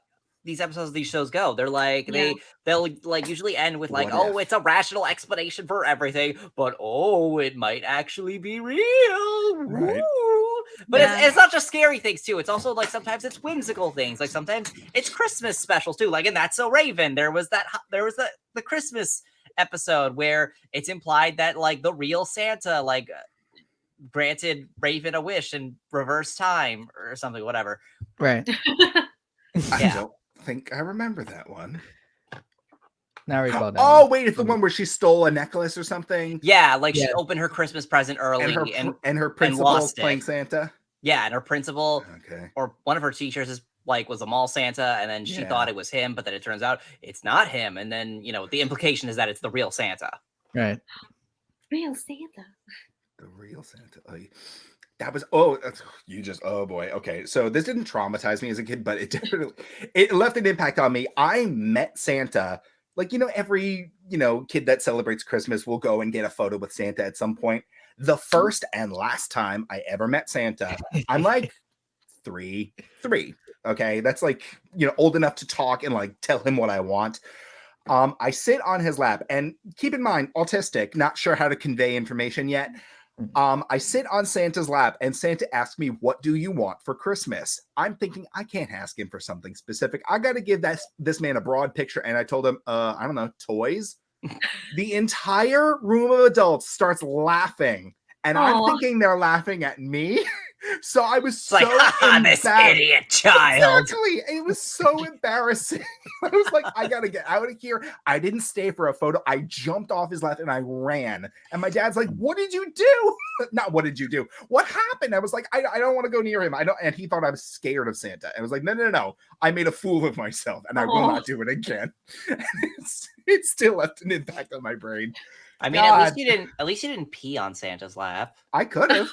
These episodes of these shows go. They're like they'll like usually end with like, it's a rational explanation for everything, but it might actually be real. Right. But it's not just scary things too. It's also like sometimes it's whimsical things. Like sometimes it's Christmas specials too. Like in That's So Raven, there was the Christmas episode where it's implied that like the real Santa like granted Raven a wish in reverse time or something, whatever. Right. I don't think I remember that one. Now I recall that. Oh one. wait, it's the one where she stole a necklace or something, Yeah, like she Yeah. opened her Christmas present early and her principal lost playing it. Santa. Yeah, and her principal Okay. or one of her teachers is like was a mall Santa, and then she thought it was him, but then it turns out it's not him. And then the implication is that it's the real Santa. Right. Real Santa. The real Santa. That was oh boy. Okay, so this didn't traumatize me as a kid, but it left an impact on me. I met Santa, like every kid that celebrates Christmas will go and get a photo with Santa at some point. The first and last time I ever met Santa, I'm like three. Okay, that's like old enough to talk and like tell him what I want. I sit on his lap, and keep in mind, autistic, not sure how to convey information yet. I sit on Santa's lap, and Santa asks me, "What do you want for Christmas?" I'm thinking I can't ask him for something specific. I got to give this man a broad picture, and I told him, I don't know, toys. The entire room of adults starts laughing, and I'm thinking they're laughing at me. So I was so this idiot child. Exactly. It was so embarrassing. I was like, I gotta get out of here. I didn't stay for a photo. I jumped off his lap and I ran. And my dad's like, "What did you do?" Not what did you do? What happened? I was like, I don't want to go near him. I don't. And he thought I was scared of Santa. And I was like, no. I made a fool of myself, and I will not do it again. It still left an impact on my brain. I mean, at least you didn't pee on Santa's lap. I could have.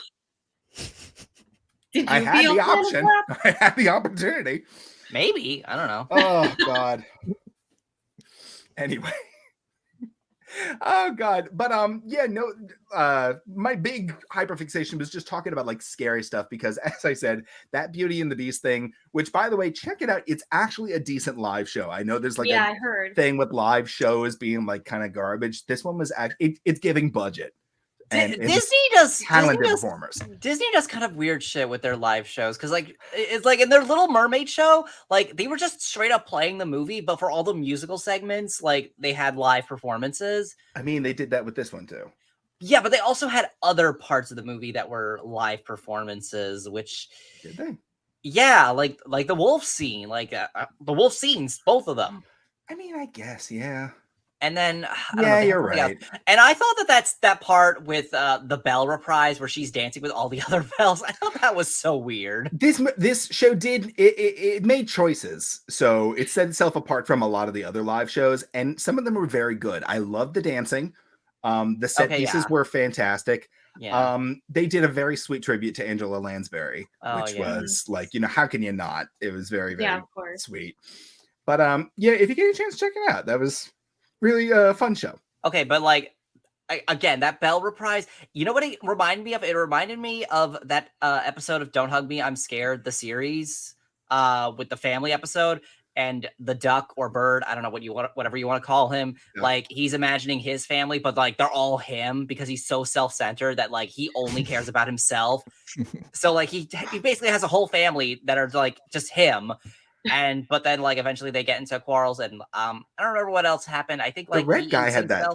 Did you I had the on Santa's option. lap? I had the opportunity. Maybe. I don't know. Oh God. Anyway. Oh God. But my big hyperfixation was just talking about like scary stuff, because as I said, that Beauty and the Beast thing, which by the way, check it out. It's actually a decent live show. I know there's like I heard thing with live shows being like kind of garbage. This one was actually it's giving budget. And Disney does talented performers. Disney does kind of weird shit with their live shows, because like it's like in their Little Mermaid show, like they were just straight up playing the movie, but for all the musical segments, like they had live performances. I mean, they did that with this one too. Yeah, but they also had other parts of the movie that were live performances, which did they? Yeah, like the wolf scene, like the wolf scenes, both of them. I mean, I guess, yeah. And then you're right. And I thought that's that part with the Belle reprise where she's dancing with all the other bells. I thought that was so weird. This show did it made choices, so it set itself apart from a lot of the other live shows, and some of them were very good. I loved the dancing. The set pieces were fantastic. Yeah. They did a very sweet tribute to Angela Lansbury, which was like, how can you not? It was very, very sweet. But if you get a chance, check it out. That was really a fun show. Okay, but like again, that Belle reprise, you know what it reminded me of? It reminded me of that episode of Don't Hug Me, I'm Scared, the series, with the family episode, and the duck or bird, I don't know whatever you want to call him. Yeah. Like he's imagining his family, but like they're all him because he's so self-centered that like he only cares about himself. So like he basically has a whole family that are like just him. But then like eventually they get into quarrels, and I don't remember what else happened. I think like the red guy had that.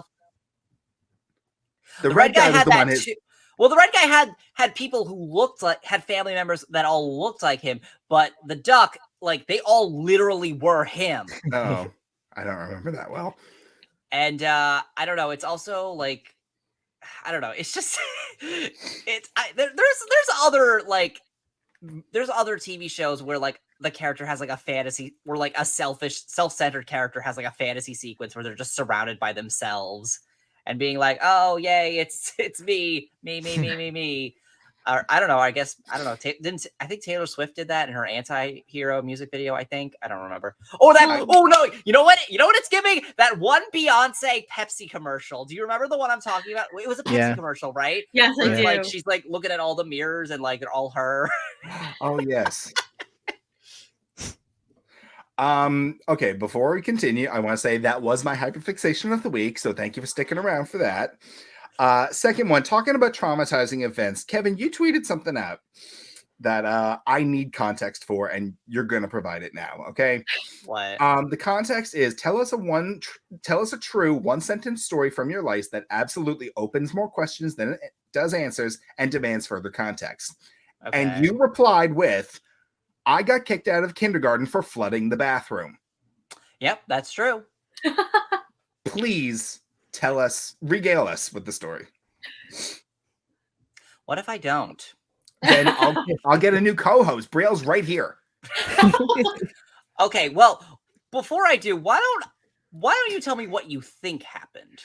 The red guy had that too. Well, the red guy had people who had family members that all looked like him, but the duck, like they all literally were him. Oh, I don't remember that well. And I don't know. It's also like, I don't know. It's just there's other TV shows where like the character has like a fantasy, where like a self-centered character has like a fantasy sequence where they're just surrounded by themselves and being like, oh yay, it's me. Or, I don't know. I guess I don't know. I think Taylor Swift did that in her Anti-Hero music video. I think I don't remember. Oh no! You know what? It's giving that one Beyonce Pepsi commercial. Do you remember the one I'm talking about? It was a Pepsi commercial, right? Yes, I do. Like she's like looking at all the mirrors and like they're all her. Oh yes. Okay, before we continue, I want to say that was my hyperfixation of the week, so thank you for sticking around for that. Second one, talking about traumatizing events. Kevin, you tweeted something out that I need context for, and you're going to provide it now, okay? What? The context is tell us a true one-sentence story from your life that absolutely opens more questions than it does answers and demands further context. Okay. And you replied with, I got kicked out of kindergarten for flooding the bathroom. Yep, that's true. please regale us with the story. What if I don't? Then I'll get a new co-host. Brielle's right here. Okay, well, before I do, why don't you tell me what you think happened?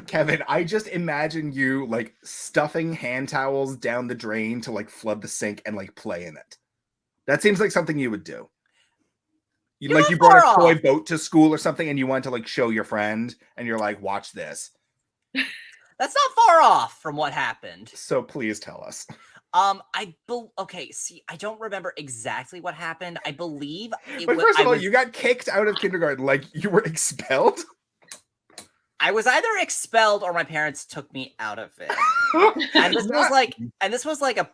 Kevin, I just imagine you like stuffing hand towels down the drain to like flood the sink and like play in it. That seems like something you would do. You brought a toy boat to school or something and you want to like show your friend and you're like, watch this. That's not far off from what happened. So please tell us. Okay, see, I don't remember exactly what happened. I believe But first of all, you got kicked out of kindergarten, like you were expelled? I was either expelled or my parents took me out of it. And this was like a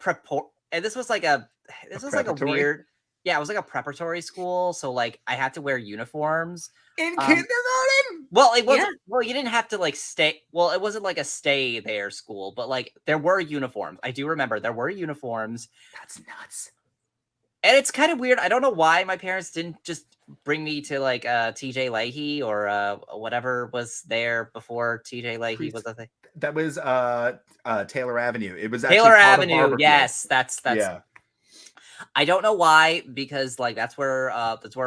weird, yeah, it was like a preparatory school, so like I had to wear uniforms. In kindergarten? Well, it wasn't. Yeah. Well, you didn't have to like stay. Well, it wasn't like a stay there school, but like there were uniforms. I do remember there were uniforms. That's nuts. And it's kind of weird. I don't know why my parents didn't just bring me to like TJ Leahy or whatever was there before TJ Leahy was a thing. That was Taylor Avenue. It was Taylor Avenue. Yes, that's yeah. I don't know why, because like that's where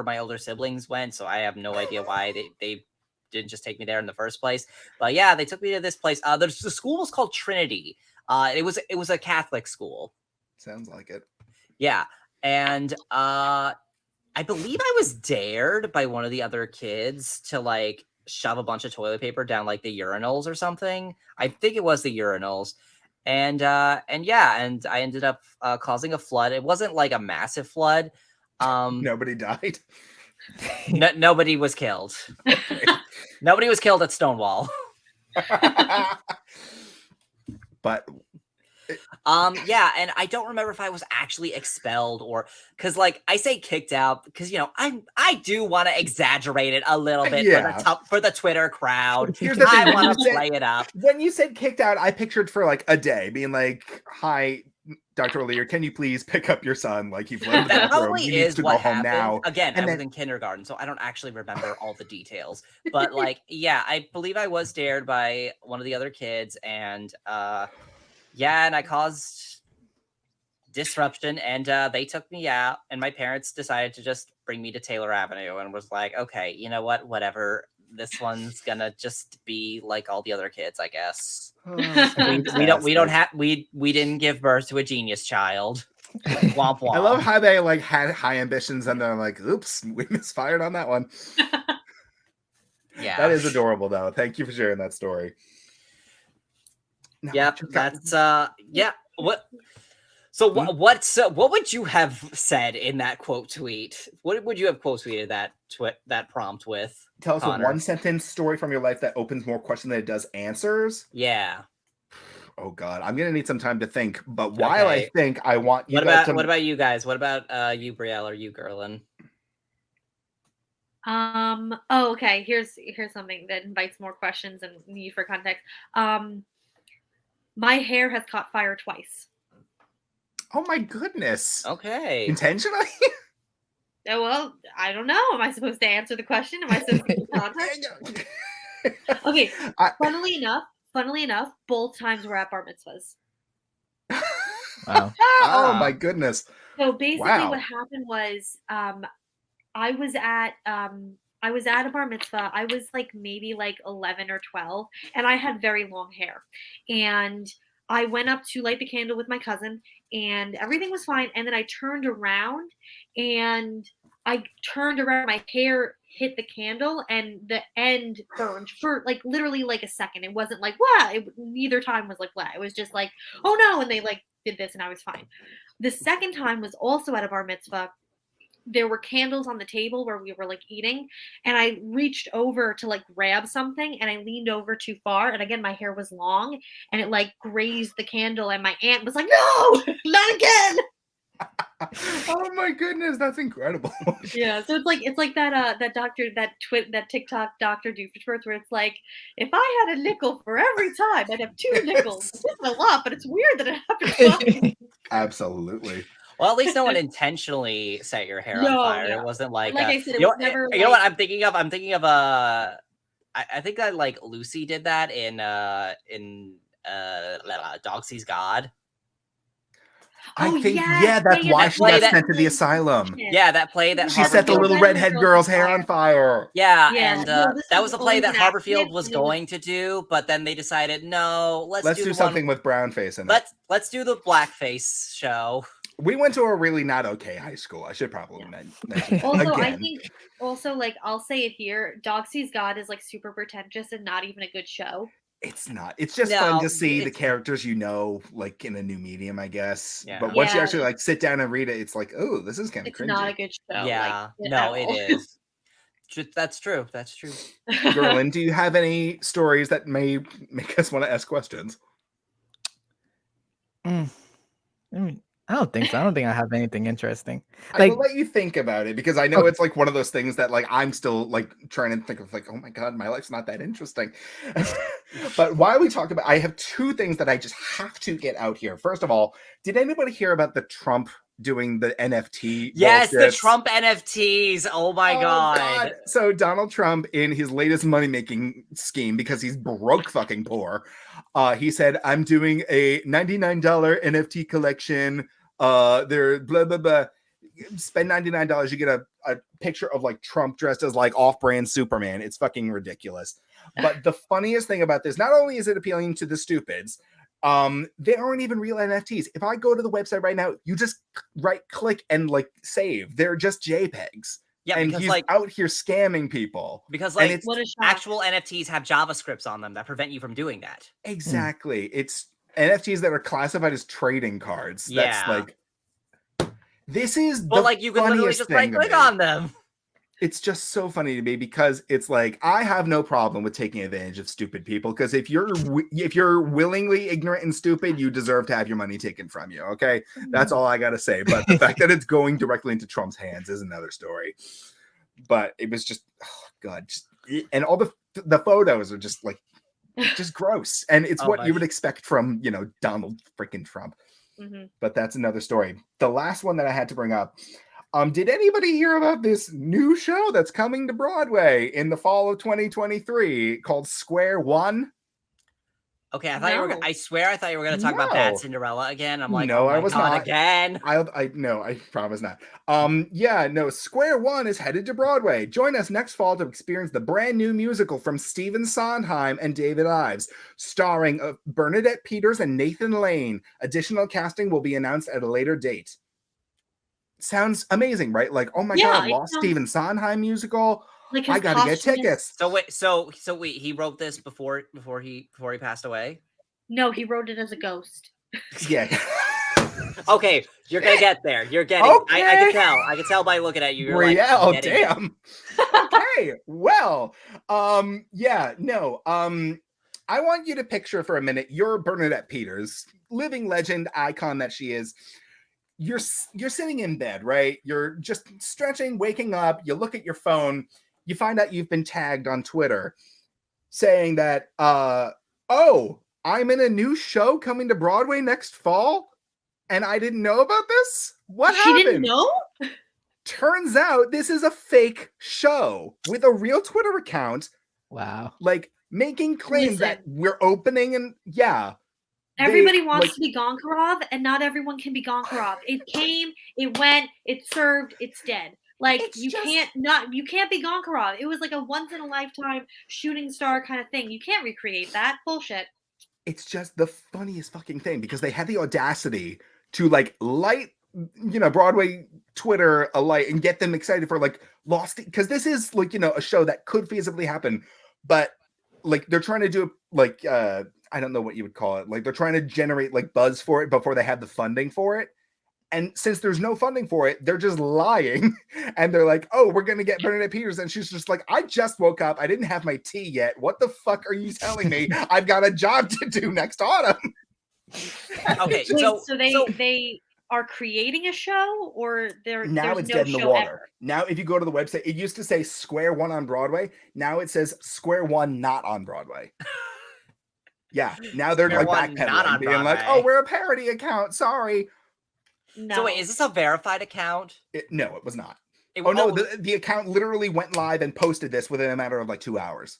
my older siblings went, so I have no idea why they didn't just take me there in the first place. But yeah, they took me to this place. The school was called Trinity. It was a Catholic school. Sounds like it. Yeah, and I believe I was dared by one of the other kids to like shove a bunch of toilet paper down like the urinals or something. I think it was the urinals. And I ended up causing a flood. It wasn't like a massive flood. Nobody died. Nobody was killed. Okay. Nobody was killed at Stonewall. But yeah, and I don't remember if I was actually expelled or because like I say kicked out because I do want to exaggerate it a little bit for the Twitter crowd. Here's the thing, I want to play it up. When you said kicked out, I pictured for like a day being like, "Hi, Dr. O'Lear, can you please pick up your son? Like he's left the bathroom. He needs to go home now." Again, I was in kindergarten, so I don't actually remember all the details. But like, yeah, I believe I was dared by one of the other kids, and and I caused disruption, and they took me out, and my parents decided to just bring me to Taylor Avenue and was like, okay, you know what, whatever. This one's gonna just be like all the other kids, I guess. We didn't give birth to a genius child. Womp womp. I love how they like had high ambitions and they're like, oops, we misfired on that one. Yeah. That is adorable though. Thank you for sharing that story. Yep, that's yeah. What would you have said in that quote tweet? What would you have quote tweeted that prompt with? Tell us a one sentence story from your life that opens more questions than it does answers. Yeah. Oh God, I'm gonna need some time to think. But while I think, I want you. What about you guys? What about you, Brielle, or you, Guerlain? Oh, okay. Here's something that invites more questions and need for context. My hair has caught fire twice. Oh my goodness. Okay. Intentionally? Well, I don't know. Am I supposed to answer the question? Am I supposed to give context? Okay. Funnily enough, both times were at bar mitzvahs. Wow. Oh my goodness. So basically what happened was I was at a bar mitzvah. I was like maybe like 11 or 12, and I had very long hair. And I went up to light the candle with my cousin, and everything was fine. And then I turned around, my hair hit the candle, and the end burned for like literally like a second. It wasn't like, wow, neither time was like, wow. It was just like, oh no. And they like did this, and I was fine. The second time was also at a bar mitzvah. There were candles on the table where we were like eating, and I reached over to like grab something, and I leaned over too far, and again my hair was long, and it like grazed the candle, and my aunt was like, no, not again. Oh my goodness, that's incredible. Yeah, so it's like that that TikTok Dr. Doofenshmirtz where it's like, if I had a nickel for every time, I'd have 2 nickels. It's a lot, but it's weird that it happened. Absolutely. Well, at least no one intentionally set your hair on fire. Yeah. It wasn't like I said, it you was never. You know what I'm thinking of? I'm thinking of I think that like Lucy did that in Dog Sees God. I Oh, think, yes, yeah, that's yeah, why that she play got that- sent to the asylum. Yeah, that play that She set the Harborfield- little redhead girl's hair on fire. Yeah, Yeah, and no, this that was was a play always that an accident, Harborfield was and it was- going to do, but then they decided, no, let's Let's do do the something one, with brown face in it. let's do the blackface show. We went to a really not okay high school. I should probably mention that. Also, I Again. think like I'll say it here, Dog Sees God is like super pretentious and not even a good show. It's not. It's just No, fun to see the it's- characters like in a new medium, I guess. Yeah. But once you Yeah. actually like sit down and read it, it's like, oh, this is kind of It's not a cringy. good show. Yeah, like, no, at it all. is. That's true. That's true. Gerlin, do you have any stories that may make us want to ask questions? I mean, I don't think so. I don't think I have anything interesting. I Like, will let you think about it because I know it's like one of those things that like I'm still like trying to think of like, oh my god, my life's not that interesting. But while we talk about, I have two things that I just have to get out here. First of all, did anybody hear about the Trump doing the NFT? Yes, the bullshit? Trump NFTs. Oh my god. So Donald Trump, in his latest money-making scheme, because he's broke fucking poor, he said, I'm doing a $99 NFT collection. They're blah blah blah. Spend $99, you get a picture of like Trump dressed as like off-brand Superman. It's fucking ridiculous. But the funniest thing about this, not only is it appealing to the stupids, they aren't even real NFTs. If I go to the website right now, you just right click and like save. They're just JPEGs. Yeah, and because he's like out here scamming people. because And like it's What a shock. actual NFTs have JavaScripts on them that prevent you from doing that. exactly it's NFTs that are classified as trading cards. That's Yeah. like this is But the like you can literally funniest just thing right to click me. on them. It's just so funny to me because it's like I have no problem with taking advantage of stupid people because if you're willingly ignorant and stupid, you deserve to have your money taken from you. Okay, that's all I gotta say. But the fact that it's going directly into Trump's hands is another story. But it was just, oh god, and all the photos are just like just gross, and it's Oh what my. you would expect from Donald freaking Trump. Mhm. But that's another story. The last one that I had to bring up. Did anybody hear about this new show that's coming to Broadway in the fall of 2023 called Square One? Okay, I thought you were. No. I swear, I thought you were going to talk about Bad No. Cinderella again. I'm like, No, oh my I was god, not. again. I no, I promise not. Yeah, no, Square One is headed to Broadway. Join us next fall to experience the brand new musical from Stephen Sondheim and David Ives, starring Bernadette Peters and Nathan Lane. Additional casting will be announced at a later date. Sounds amazing, right? Like, oh my Yeah, god, it lost sounds- Stephen Sondheim musical. Like I his gotta get posthumous- tickets. So wait, he wrote this before he passed away. No, he wrote it as a ghost. Yeah. Okay, you're gonna get there. You're getting. I can tell. I can tell by looking at you. You're Brielle, like, getting it. damn. Okay, well, yeah, no, I want you to picture for a minute. You're Bernadette Peters, living legend, icon that she is. You're sitting in bed, right? You're just stretching, waking up. You look at your phone. You find out you've been tagged on Twitter, saying that, oh, I'm in a new show coming to Broadway next fall, and I didn't know about this. What She happened? didn't know? Turns out this is a fake show with a real Twitter account, wow. like making claims that Listen. we're opening and yeah. Everybody they, wants like, to be Gonkarov, and not everyone can be Gonkarov. It came, it went, it served, it's dead. Like It's you just- can't be Gonkarov. It was like a once in a lifetime shooting star kind of thing. You can't recreate that. Bullshit. It's just the funniest fucking thing because they had the audacity to like light, Broadway Twitter alight and get them excited for like Lost, because this is like, a show that could feasibly happen, but like they're trying to do like I don't know what you would call it. Like they're trying to generate like buzz for it before they have the funding for it. And since there's no funding for it, they're just lying. And they're like, oh, we're going to get Bernadette Peters. And she's just like, I just woke up. I didn't have my tea yet. What the fuck are you telling me? I've got a job to do next autumn. Okay, Wait, so they are creating a show, or Now there's it's no dead in the show water. ever? Now, if you go to the website, it used to say Square One on Broadway. Now it says Square One not on Broadway. Yeah. Now they're Square like One not backpedaling, on being like, Broadway. oh, we're a parody account. Sorry. No. so wait, is this a verified account? No, it was not. It- Oh no, the account literally went live and posted this within a matter of like 2 hours.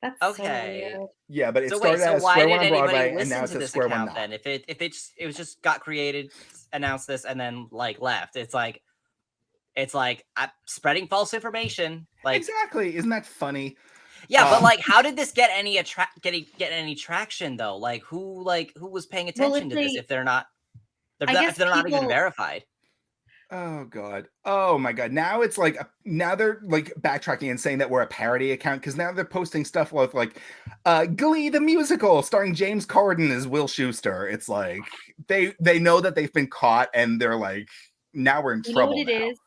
That's Okay. so weird. Yeah, but it So started wait, so as why Square did One on anybody Broadway, and listen now to it's a this Square One account now. then? If it was just got created, announced this, and then like left, it's like spreading false information. Like Exactly. Isn't that funny? yeah, but like, how did this get any get any traction though? Like who was paying Well, attention to this if they're not I if guess they're not even people. verified? Oh god. Oh my god. Now it's like now they're like backtracking and saying that we're a parody account because now they're posting stuff with like Glee the musical starring James Corden as Will Schuester. It's like they know that they've been caught and they're like, now we're in You know trouble what it now. is?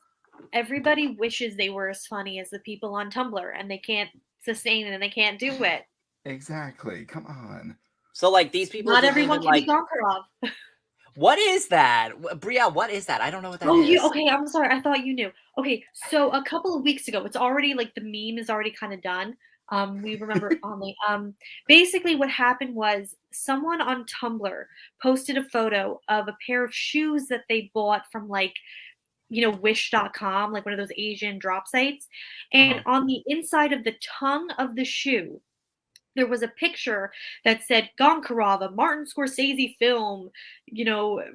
Everybody wishes they were as funny as the people on Tumblr, and they can't sustain it, and they can't do it. Exactly. Come on. So like these people Not didn't everyone even can like. be Gonkarov. What is that, Brielle? What is that? I don't know what that Oh, is. okay. I'm sorry. I thought you knew. Okay, so a couple of weeks ago, it's already like the meme is already kind of done. We remember only. Basically, what happened was someone on Tumblr posted a photo of a pair of shoes that they bought from like wish.com, like one of those Asian drop sites. And on the inside of the tongue of the shoe, there was a picture that said Gonkarov, a Martin Scorsese film,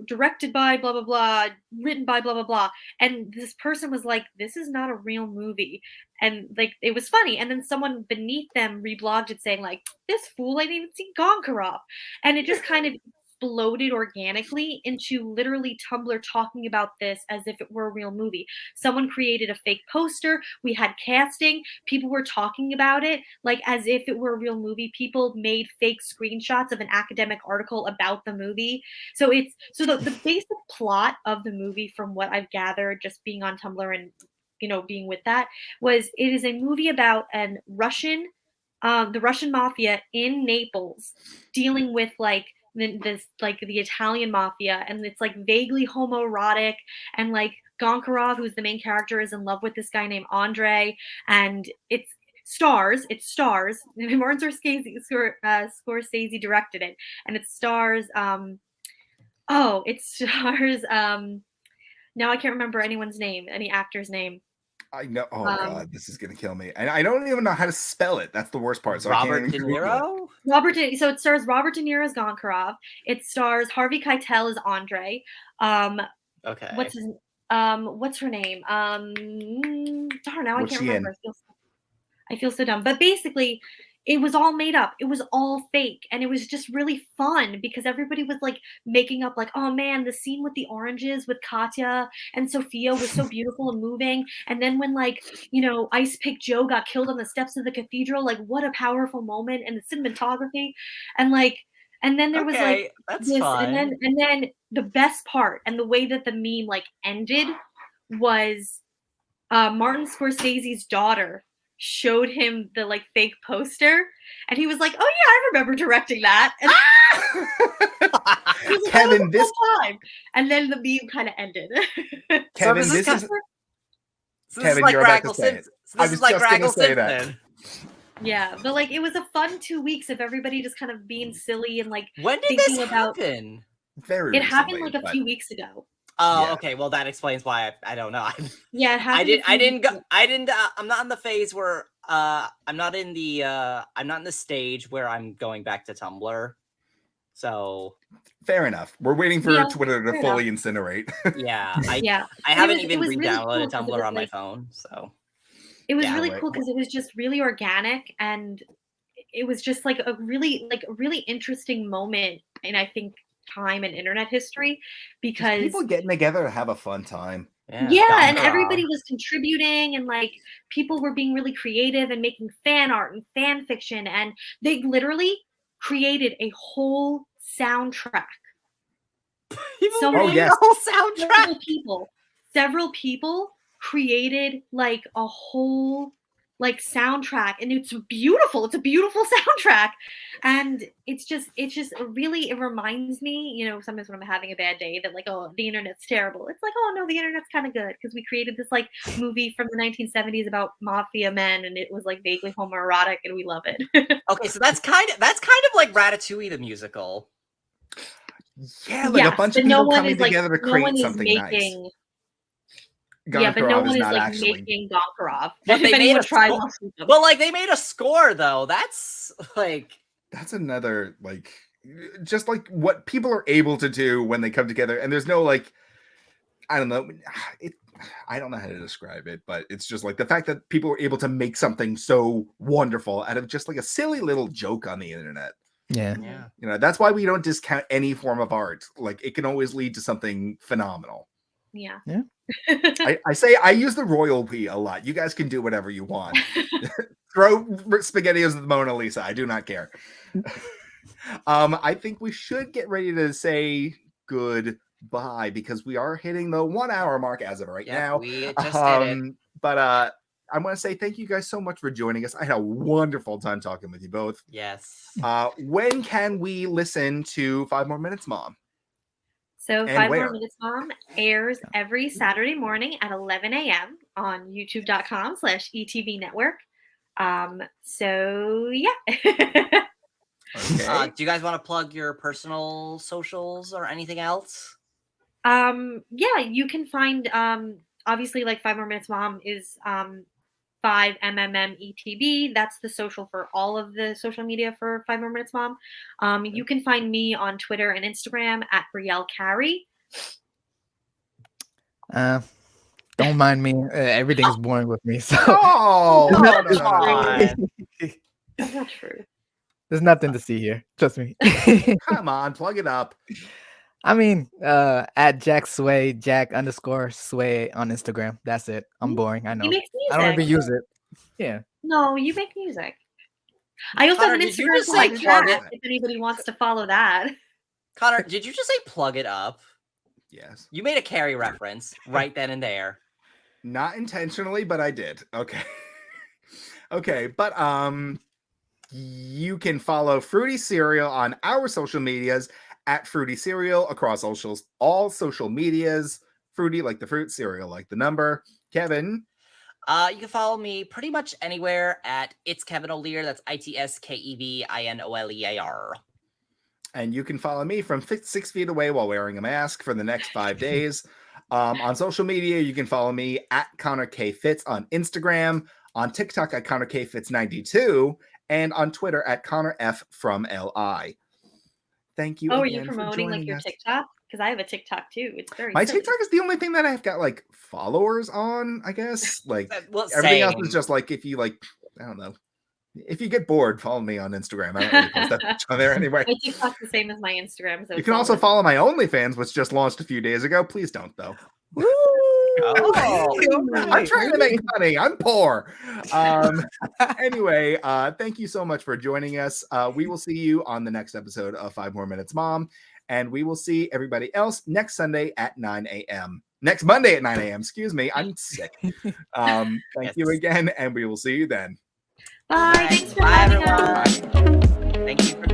directed by blah, blah, blah, written by blah, blah, blah. And this person was like, this is not a real movie. And like, it was funny. And then someone beneath them reblogged it saying like, this fool, I didn't even see Gonkarov. And it just kind of exploded organically into literally Tumblr talking about this as if it were a real movie. Someone created a fake poster. We had casting. People were talking about it like as if it were a real movie. People made fake screenshots of an academic article about the movie. So the basic plot of the movie, from what I've gathered, just being on Tumblr and being with that, was it is a movie about the Russian mafia in Naples dealing with like the Italian mafia, and it's like vaguely homoerotic, and like Gonkarov, who's the main character, is in love with this guy named Andre, and it stars Martin Scorsese directed it, and it stars now I can't remember any actor's name. I know. Oh god, this is gonna kill me. And I don't even know how to spell it. That's the worst part. So Robert I can't De even Google Niro? So it stars Robert De Niro as Gonkarov. It stars Harvey Keitel as Andre. Okay. What's her name? Darn, now I can't remember. I feel so dumb. But basically, it was all made up. It was all fake. And it was just really fun because everybody was like making up like, oh man, the scene with the oranges with Katya and Sophia was so beautiful and moving. And then when like, Ice Pick Joe got killed on the steps of the cathedral, like what a powerful moment, and the cinematography. And then there was like that's this, fun. and then the best part and the way that the meme like ended was Martin Scorsese's daughter showed him the like fake poster, and he was like, "Oh yeah, I remember directing that." And like, Kevin, this time, and then the meme kind of ended. Kevin, so this is Kevin, like you're about to say it. I was just gonna say that. Yeah, but like it was a fun 2 weeks of everybody just kind of being silly and like when did thinking this happen? It happened like a few weeks ago. Oh, okay. Well, that explains why I don't know. Yeah, it happened. I'm not in the phase where I'm not in the stage where I'm going back to Tumblr. So fair enough. We're waiting for Twitter to fully incinerate. Yeah, I haven't even re-downloaded Tumblr on my phone, so it was really cool because it was just really organic, and it was just like a really interesting moment, and I think time in internet history, because people getting together to have a fun time. Yeah, and everybody was contributing, and like people were being really creative and making fan art and fan fiction, and they literally created a whole soundtrack. Several people created like a whole like soundtrack, and it's beautiful. It's a beautiful soundtrack, and it reminds me, sometimes when I'm having a bad day that like, oh, the internet's terrible. It's like, oh no, the internet's kind of good because we created this like movie from the 1970s about mafia men, and it was like vaguely homoerotic, and we love it. Okay, so that's kind of like Ratatouille the musical. Yeah, like a bunch of people coming together to create something nice. Yeah, but no Goncharov is one is not like actually. making Goncharov. But If they made anyone a tries, score. I'll shoot them. But like they made a score though. That's like That's another like just like what people are able to do when they come together, and there's no like I don't know. I don't know how to describe it, but it's just like the fact that people are able to make something so wonderful out of just like a silly little joke on the internet. Yeah. You know, that's why we don't discount any form of art. Like it can always lead to something phenomenal. Yeah. I say I use the royal we a lot. You guys can do whatever you want. Throw SpaghettiOs at the Mona Lisa. I do not care. I think we should get ready to say goodbye because we are hitting the 1 hour mark as of right now. We just hit it. But I want to say thank you guys so much for joining us. I had a wonderful time talking with you both. Yes. When can we listen to 5 More Minutes, Mom? So And 5 where? More Minutes Mom airs every Saturday morning at 11 a.m. on youtube.com/ETV network. So yeah. Okay. Do you guys want to plug your personal socials or anything else? Yeah, you can find obviously like 5 More Minutes Mom is 5MMMETB. That's the social for all of the social media for 5 More Minutes Mom. You can find me on Twitter and Instagram at Brielle Carey. Don't mind me. Everything's boring with me. So Oh, No, come on. That's not true. there's nothing to see here. Trust me. Come on, plug it up. I mean, at Jack Sway, Jack_Sway on Instagram. That's it. I'm boring. I know. He makes music. I don't even use it. Yeah. No, you make music. I also have Connor, an did you Instagram just say called plug Jack, it? if anybody wants to follow that. Connor, did you just say plug it up? Yes. You made a Carrie reference right then and there. Not intentionally, but I did. Okay. Okay, but you can follow Fruity Cereal on our social medias at Fruity Cereal across all social medias. Fruity like the fruit, cereal like the number. Kevin. You can follow me pretty much anywhere at It's Kevin O'Lear. That's ITSKEVINOLEAR. And you can follow me from 6 feet away while wearing a mask for the next 5 days. On social media, you can follow me at Connor K. Fitz on Instagram, on TikTok at Connor K. Fitz92, and on Twitter at Connor F. from LI. Thank you. Oh, are again you for promoting like joining your us. TikTok? Because I have a TikTok too. It's very My silly. TikTok is the only thing that I've got like followers on, I guess. Like Well, everything else same. is just like if you like, I don't know. If you get bored, follow me on Instagram. I don't really post that much on there anyway. My TikTok's the same as my Instagram. So You can also follow my OnlyFans, which just launched a few days ago. Please don't though. Oh, I'm trying to make money. I'm poor. Anyway, thank you so much for joining us. We will see you on the next episode of 5 More Minutes Mom. And we will see everybody else next Sunday at 9 a.m. Next Monday at 9 a.m. Excuse me. I'm sick. Thank you again, and we will see you then. Bye. Thanks for Bye, having everyone. us. Thank you for